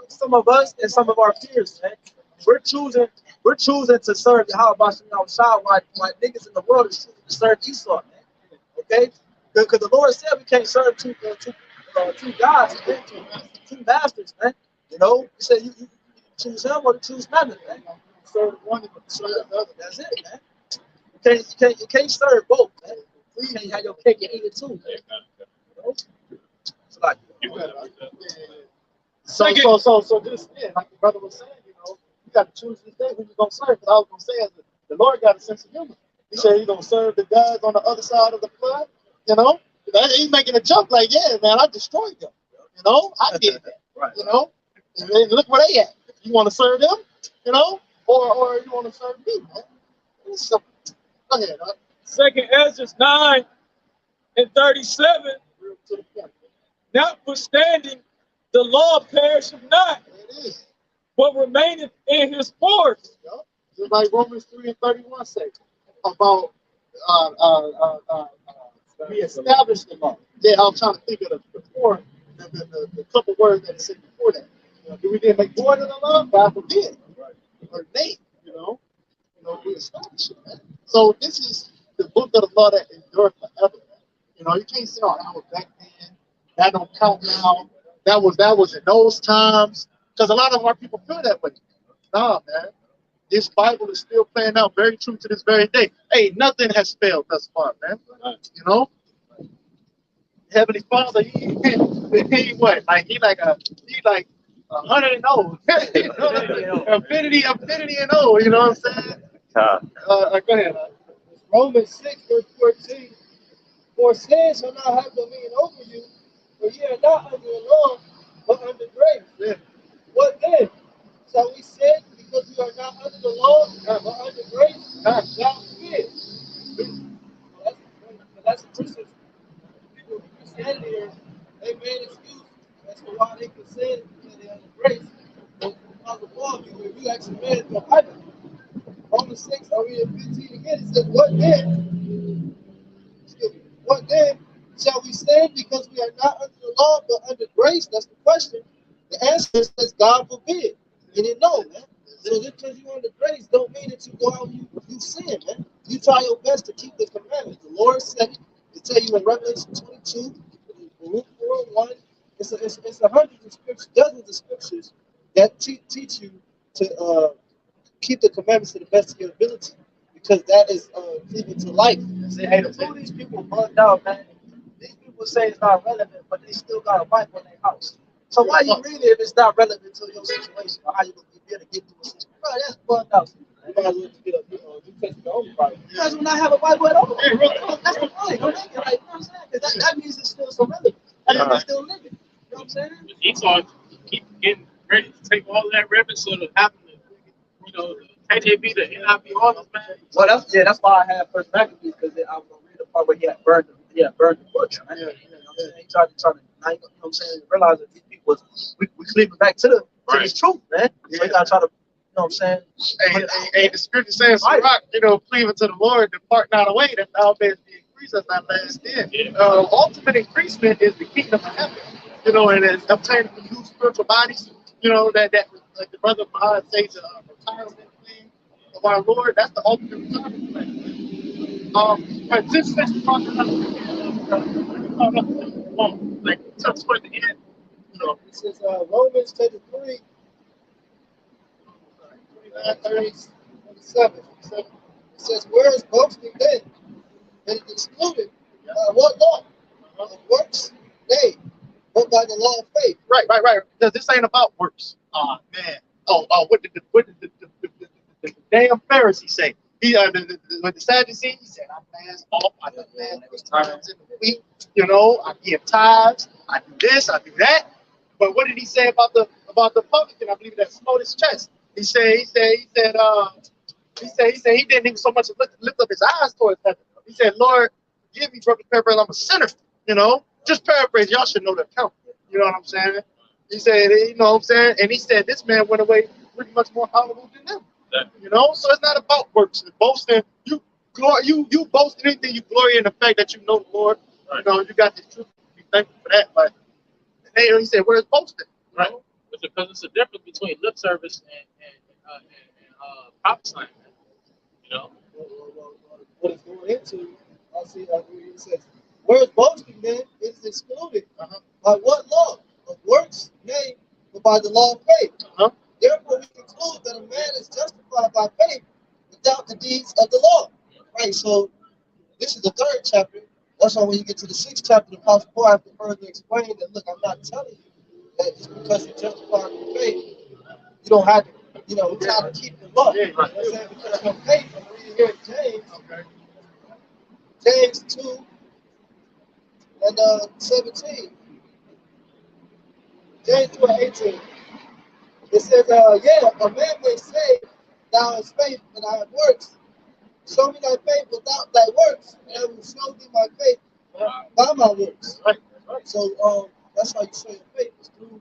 some of us and some of our peers, man. We're choosing to serve YAHWASHI while niggas in the world is choosing to serve Esau, man. Okay, because the Lord said we can't serve two gods, man, two masters, man. You know, He said you choose him or to choose none, man. Serve one and serve the other. That's it, man. You can't serve both, man. You can't have your cake and eat it too, man. You know? It's like You Yeah, would right. have Yeah, yeah, yeah. So this, yeah, like the brother was saying, you got to choose this day who you're gonna serve. Because I was gonna say, the Lord got a sense of humor. He said he's gonna serve the guys on the other side of the flood. He's making a joke like, yeah, man, I destroyed them. I did that. Right. And then look where they at. You want to serve them, or you want to serve me, man? It's simple. Go ahead, huh? 2nd Ezra 9:37. Real to the point. Notwithstanding, the law perisheth not, There it is. but remaineth in his force. Yup. Just like Romans 3:31 say about we established the law. Yeah, I was trying to think of the couple words that it said before that. Do we then make void of the law? God forbid. Right. Or nay, we established it, man. So this is the book of the law that endures forever. You can't say, that was back then. That don't count now. That was in those times. Because a lot of our people feel that way. Nah, man. This Bible is still playing out very true to this very day. Hey, nothing has failed thus far, man. Heavenly Father, he what? He like 100 and old. Affinity and old. You know what I'm saying? Go ahead. Romans 6:14. For sin shall not have dominion over you, for ye are not under the law, but under grace. Yeah. What then? Shall we sin because we are not under the law, but under grace? God forbid. That's the Christians. People in Christianity here, they made excuse as to why they can sin because they're under grace. But under the law, you actually made it to Bible. Romans 6, I read 15 again. It says, what then shall we sin because we are not under the law but under grace? That's the question. The answer is God forbid. You didn't know, man. So just because you're under grace don't mean that you go out and you sin, man. You try your best to keep the commandments. The Lord said it. They tell you in Revelation 22, Luke 4:1. It's hundreds of scriptures, dozens of scriptures that teach you to keep the commandments to the best of your ability, because that is leading to life. Say, hey, the two of these people bugged out, man. These people say it's not relevant, but they still got a Bible in their house. So why you read it if it's not relevant to your situation or how you gonna be able to get through a situation? Bro, that's bugged out. You might as well just get a New Testament only Bible. You guys will not have a Bible at all. That's the point. Don't make it like, you know what I'm saying? 'Cause that means it's still so relevant. That means it's still living. You know what I'm saying? Esau keep getting ready to take all that reference sort of happening. KJV, the NIV, all those, man. Well, that's why I had First Maccabees, because I was gonna read the part where he had burned the book. Man. He tried to, you know what I'm saying, realize that these people we cleaving back to the truth, man. So you gotta try to, you know what I'm saying? Hey, the scripture says, rock, cleaving to the Lord, depart not away, that thou mayest be increased as thy last end. Ultimate increasement is the kingdom of heaven, and it's obtaining new spiritual bodies, that like the brother Bahad says, retirement thing of our Lord, that's the ultimate retirement plan. But since we're talking about, like, touch toward the end, This is Romans chapter 3, 29, 30, 27. It says, where is boasting then? It is excluded. What law? Of works? Nay, but by the law of faith. Right. Because this ain't about works. Oh, man. What did the damn Pharisee say? When the Sadducee, he said, I fast off, I do fast times in the week, I give tithes, I do this, I do that. But what did he say about the publican? I believe that smote his chest. He said he didn't even so much lift up his eyes towards heaven. He said, Lord, give me, brother paraphrase, I'm a sinner. Just paraphrase, y'all should know the account. You know what I'm saying? He said, you know what I'm saying? And he said this man went away pretty much more honorable than them. So it's not about works. Boasting, you boast in anything, you glory in the fact that you know the Lord. You got this truth. Be thankful for that. But he said, where's boasting? Right? Because it's a difference between lip service and prophesying. What it's going into, I see it says, where is boasting then? It is excluded. By what law? Of works? Nay, but by the law of faith. Therefore, we conclude that a man is justified by faith without the deeds of the law. Right, so this is the third chapter. That's why when you get to the 6th chapter, the Apostle Paul has to further explain that, look, I'm not telling you that just because you justify your faith, you don't have to, you know, you have to keep the law. You know what I'm saying? Because your faith, I'm reading here in James 2 and 17. James 2 and 18. It says, yeah, a man may say, thou hast faith and I have works. Show me thy faith without thy works, and I will show thee my faith by my works. So that's how you show your faith, is through,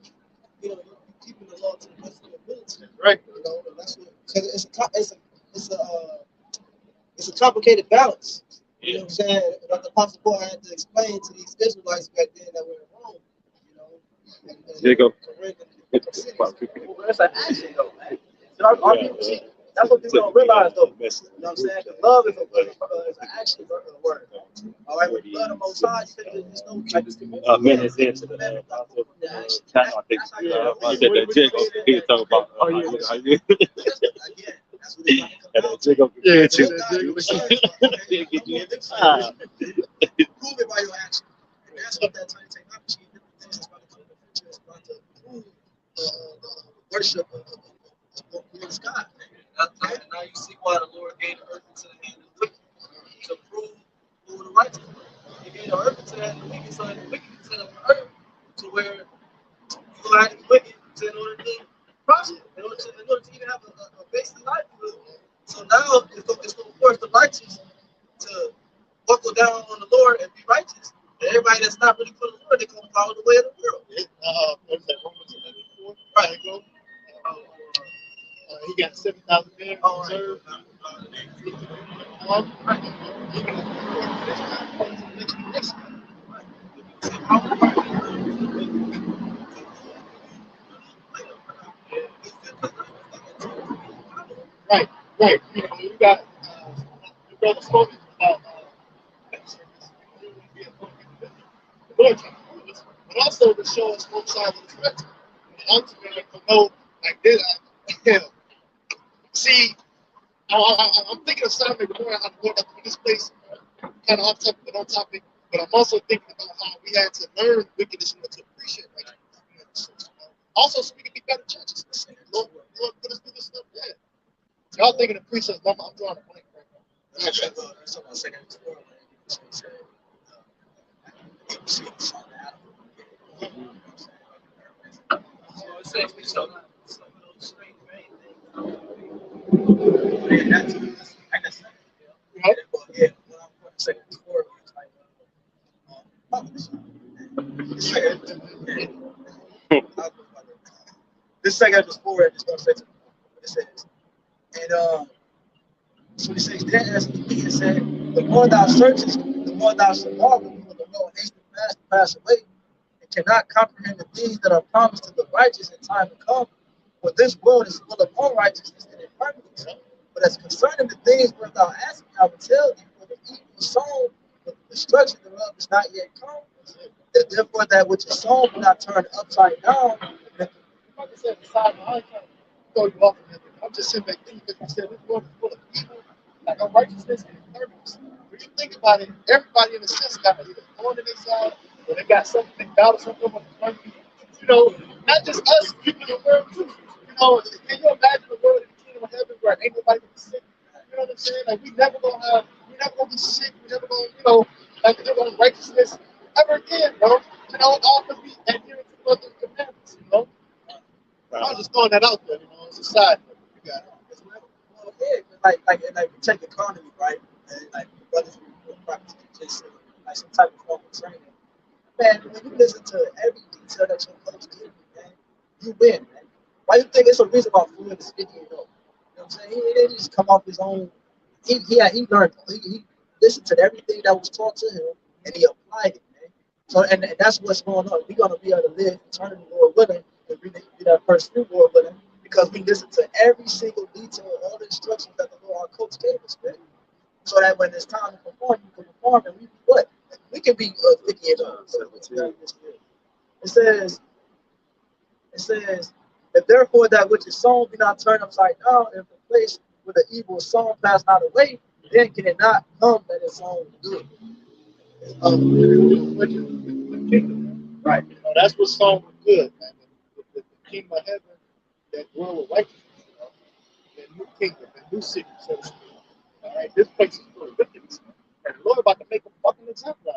you know, you keeping the law to the best of your ability. Right. You know, and that's what, because it's a complicated balance. You know what I'm saying? But the Apostle Paul had to explain to these Israelites back then that were in Rome, you know. There you go. Well, it's an action though, man. Our people see, that's what people don't realize though. You know what I'm saying? The love is an action word. All right, when you love the Most High, there's no Minutes into the channel, I think you said that Jacob, he was talking about that's what it's and Jacob, yeah, prove it by your action. And that's what that tiny technology and different things is about to come in the future. It's about to prove worship of the sky. And now you see why the Lord gave the earth into the hand of the wicked, to prove who the righteous. He gave the earth into the hand of the wicked, so that the wicked can set up the earth to where you're going to have to be wicked in order to prosper, in order to even have a basic livelihood. So now it's going to force the righteous to buckle down on the Lord and be righteous. And everybody that's not really for the Lord, they're going to follow the way of the world. What's that? Romans 11:4? Right. He got 7,000 men reserved. Right. You know, you got the brother spoken about but also to show us both sides of the spectrum. And ultimately, to know, like this, see, I'm thinking of Saturday before I'm going up to this place, kind of off topic, but on topic. But I'm also thinking about how we had to learn wickedness and to appreciate righteousness. Also, so we can be better judges. Lord put us through this stuff. Yeah. So y'all thinking of precepts? I'm drawing a blank right now. That's what I'm saying. This second was forward, just going to say what it says. And so he says, then as he said, the more thou searchest, the more thou shalt marvel, for the Lord hates fast to pass away, and cannot comprehend the things that are promised to the righteous in time to come. For this world is full of unrighteousness and infirmities. But as concerning the things where thou askest, I will tell thee, for the evil sown, but the destruction thereof is not yet come. That therefore that which is sown will not turn upside down. Like I said, beside my eye, throw you off of it. I'm just sitting back thinking because you said this world is full of evil, like unrighteousness and infirmities. When you think about it, everybody in a sense got either thorn in their side or they got something they battle something with infirmity. You know, not just us, people in the world too. You know, can you imagine a world in the kingdom of heaven where ain't nobody gonna be sick? You know what I'm saying? Like we never gonna be sick, we never gonna, you know, like live on righteousness ever again, bro. You know, all because we adhere to the commandments, you know. I was just throwing that out there, you know, it's a side note. You got it. Well, yeah, like we take economy, right? And like brothers who practice just like some type of form of training. Man, when you listen to every detail that your coach gives you, man, you win, man. Why you think it's a reason about Floyd is 50 years old? You know what I'm saying? He didn't just come off his own. He learned. He listened to everything that was taught to him, and he applied it, man. So, and that's what's going on. We're gonna be able to live eternally, Lord willing, and be that first fruit, Lord willing, because we listen to every single detail, all the instructions that the Lord, our coach gave us, man. So that when it's time to perform, you can perform, and we what? We can be 50 years old. It says, and therefore that which is sown be not turned upside down, and the place where the evil is sown pass not away, then can it not come that is sown good. With the kingdom. Right. You know, that's what's sown with good, man. The kingdom of heaven that dwell with righteousness. You know? That new kingdom, that new city, so to speak. All right, this place is full of wickedness. And the Lord about to make a fucking example out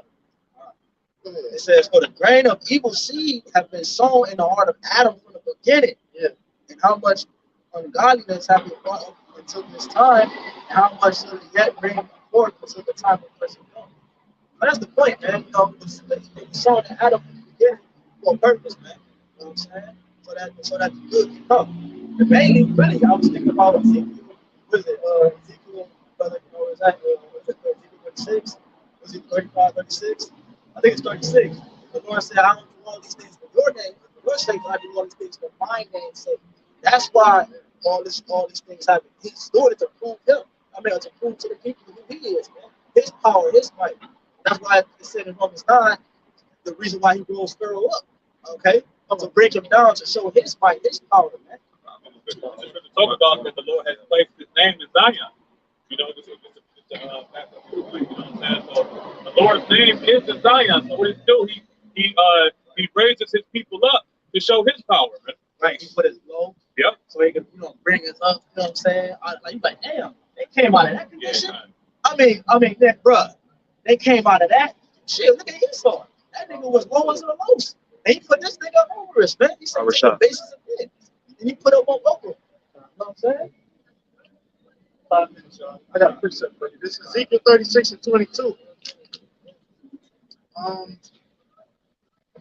of it. It says, for the grain of evil seed have been sown in the heart of Adam from the beginning. Yeah. And how much ungodliness have been brought up until this time, and how much shall it yet bring forth until the time of person comes. But that's the point, man. You know, it's sown in Adam from the beginning for a purpose, man. You know what I'm saying? So that the good can come. And mainly, really, I was thinking about Ezekiel. Was it Ezekiel, brother, you know, was it Ezekiel 36? Was it 35, 36? I think it's 36. The Lord said, I don't do all these things for your name, but for your sake, I do all these things for my name's sake. That's why all these things happen. He's doing it to prove him. I mean, to prove to the people who he is, man. His power, his might. That's why it said in Romans 9, the reason why he rose Pharaoh up, okay? To break him down, to show his might, his power, man. Talk about that the Lord has placed his name in Zion. You know, this is you know what I'm saying? So the Lord's name is in Zion. So what he do, he raises his people up to show his power, man. Right, he put his low. Yep. So he can, you know, bring us up, you know what I'm saying? Like, you like, damn, they came out of that condition. Yeah, I mean, that, bruh, they came out of that. Shit, look at Esau. That nigga was lowest of the lowest. And he put this nigga up over us, man. He said, take the basis of it. And he put up on local. You know what I'm saying? 5 minutes, y'all. I got a precept for you. This is Ezekiel 36 and 22.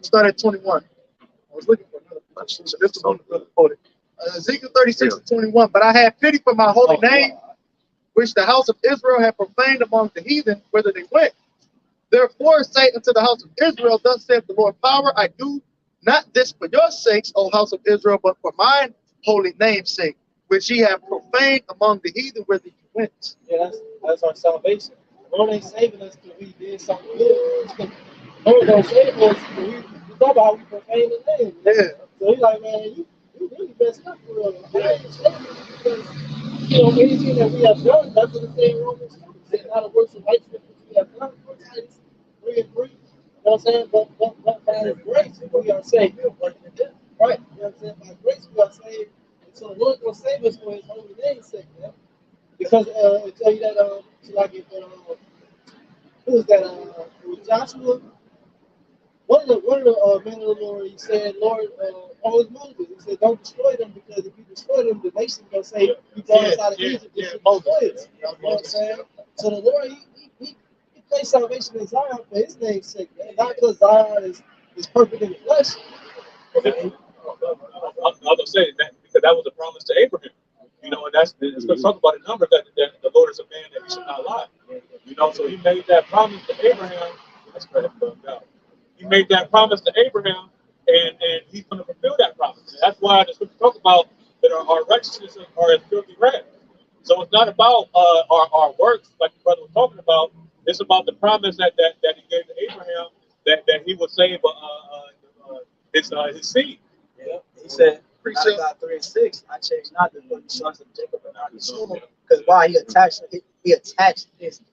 Start at 21. I was looking for another place. So this is on the brother quoted. Ezekiel 36 and 21. But I had pity for my holy name, which the house of Israel had profaned among the heathen, whither they went. Therefore say unto the house of Israel, thus saith the Lord power, I do not this for your sakes, O house of Israel, but for mine holy name's sake, which ye have profaned among the heathen whither you went. Yeah, that's our salvation. The Lord ain't saving us because we did something good. The Lord don't save us because we talk about how we profane His name. Yeah. So He's like, man, you really messed up for real. I ain't saving you because, you know, anything that we have done, that's what it says in Romans 2. It's not a works of righteousness which we have done. 3 and 3. You know what I'm saying? But by His grace, we are saved. Right. You know what I'm saying? By Grace, we are saved. And so the Lord will save us for His holy name's sake, man. Because it tell you that, so like if, who was that? It was Joshua. One of the men of the Lord, he said, Lord, all his Moses. He said, don't destroy them because if you destroy them, the nation's going to say, you brought us out of Egypt. You should destroy us. You know what I'm saying? So the Lord, he placed salvation in Zion for his name's sake, man. Not because Zion is perfect in the flesh. I was gonna say that because that was a promise to Abraham. You know, and it's going to talk about a number that the Lord is a man that he should not lie. You know, so he made that promise to Abraham. That's credit for God. He made that promise to Abraham, and he's going to fulfill that promise. And that's why the scripture talk about that our righteousness are as filthy rags. So it's not about our works, like the brother was talking about. It's about the promise that he gave to Abraham that he would save his seed. Yeah. He said, God 3 and 6, I change not the sons of Jacob and not the children. Because why he attached his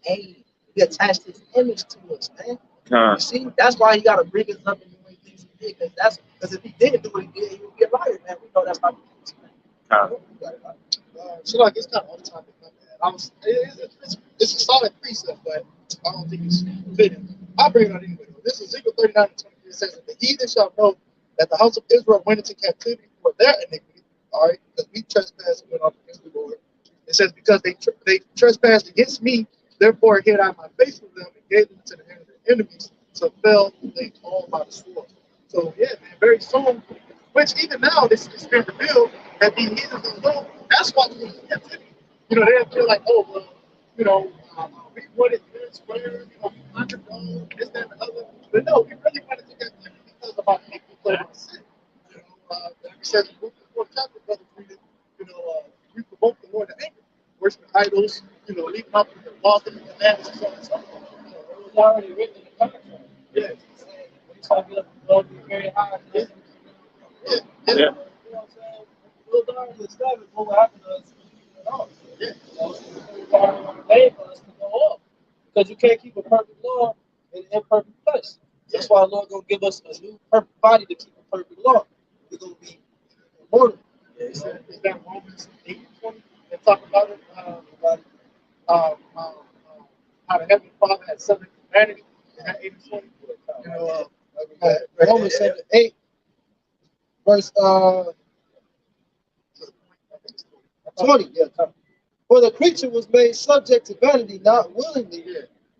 name, he attached his image to us, man. You see, that's why he got to bring us up in the way things he did. Because if he didn't do what he did, he would be a liar, man. We know that's not the case, man. So like it's kind of on topic, man. It's a solid precept, but I don't think it's fitting. I'll bring it out anyway. This is Ezekiel 39 and 23. It says that the heathen shall know that the house of Israel went into captivity for their iniquity. All right, because we trespassed and went off against the Lord. It says because they trespassed against me, therefore hid I my face from them and gave them to the hand of their enemies. So fell they all by the sword. So yeah, man, very soon. Which even now this is being revealed that the heathens don't know. That's why we went into captivity. You know, they feel like, oh well, you know, we wanted this, where, you know, we underdog, this, that, and the other. But no, we really wanted to get because of our people playing our sin. You know, like we said in the book of the 4th chapter, brother, you know, we provoke the Lord to anger, worship idols, you know, leaving up with the laws and the commandments and so on and so forth. You know, it was already written in the contract. Yeah. When you talk about the Lord be very high, Yeah. You know what I'm saying? It was already established what would happen to us. Yeah. You know, it was already made for us to go up. Because you can't keep a perfect law in an imperfect place. That's why the Lord gonna give us a new perfect body to keep a perfect law. We're gonna be immortal. Is that Romans 8:20? They talk about it. How the Heavenly Father had subject humanity in that 8:20. You know, Romans 8, verse 20. Yeah. For the creature was made subject to vanity, not willingly,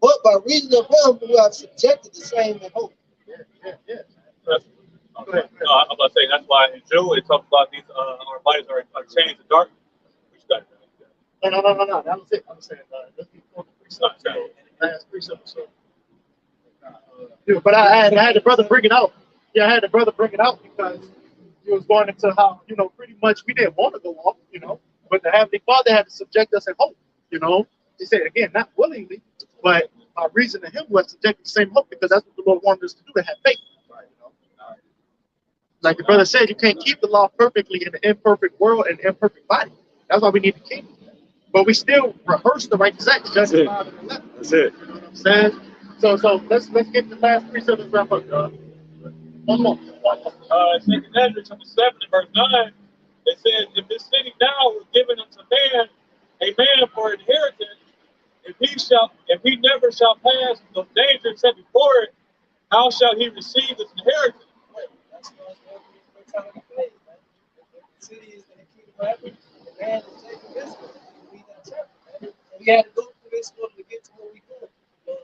but by reason of him who have subjected the same in hope. I'm about to say that's why in Jude it talks about these our bodies are chains of darkness. Which got No. That was it. I'm saying, let's be for the precept. Last precept. So, but I had the brother bring it out. Yeah, I had the brother bring it out because he was going into how, you know, pretty much we didn't want to go off, you know, but the Heavenly Father had to subject us in hope, you know. He said, again, not willingly, but by reason of him who had subjected the same hope, because that's what the Lord wanted us to do, to have faith. Like the brother said, you can't keep the law perfectly in an imperfect world and imperfect body. That's why we need the kingdom. But we still rehearse the righteous acts. That's it. That's it. You know what I'm saying? So let's get the last precept and wrap up, God. One more. Second Ezra chapter 7 and verse 9, it says, if this city now was given unto a man for inheritance, if he never shall pass the danger set before it, how shall he receive his inheritance? That's why it's going to be the city is going to keep forever. The man is taking this one. We got to and we had to go through this one to get to where we go.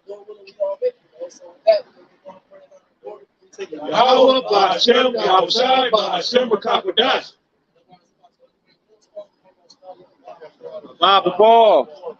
Lord willing, we all make it. So with that, we're going to pray on the Lord. YAHAWAH, BAHASHAM, YAHAWASHI, BAHASHAM, HAQADASH. Bible ball.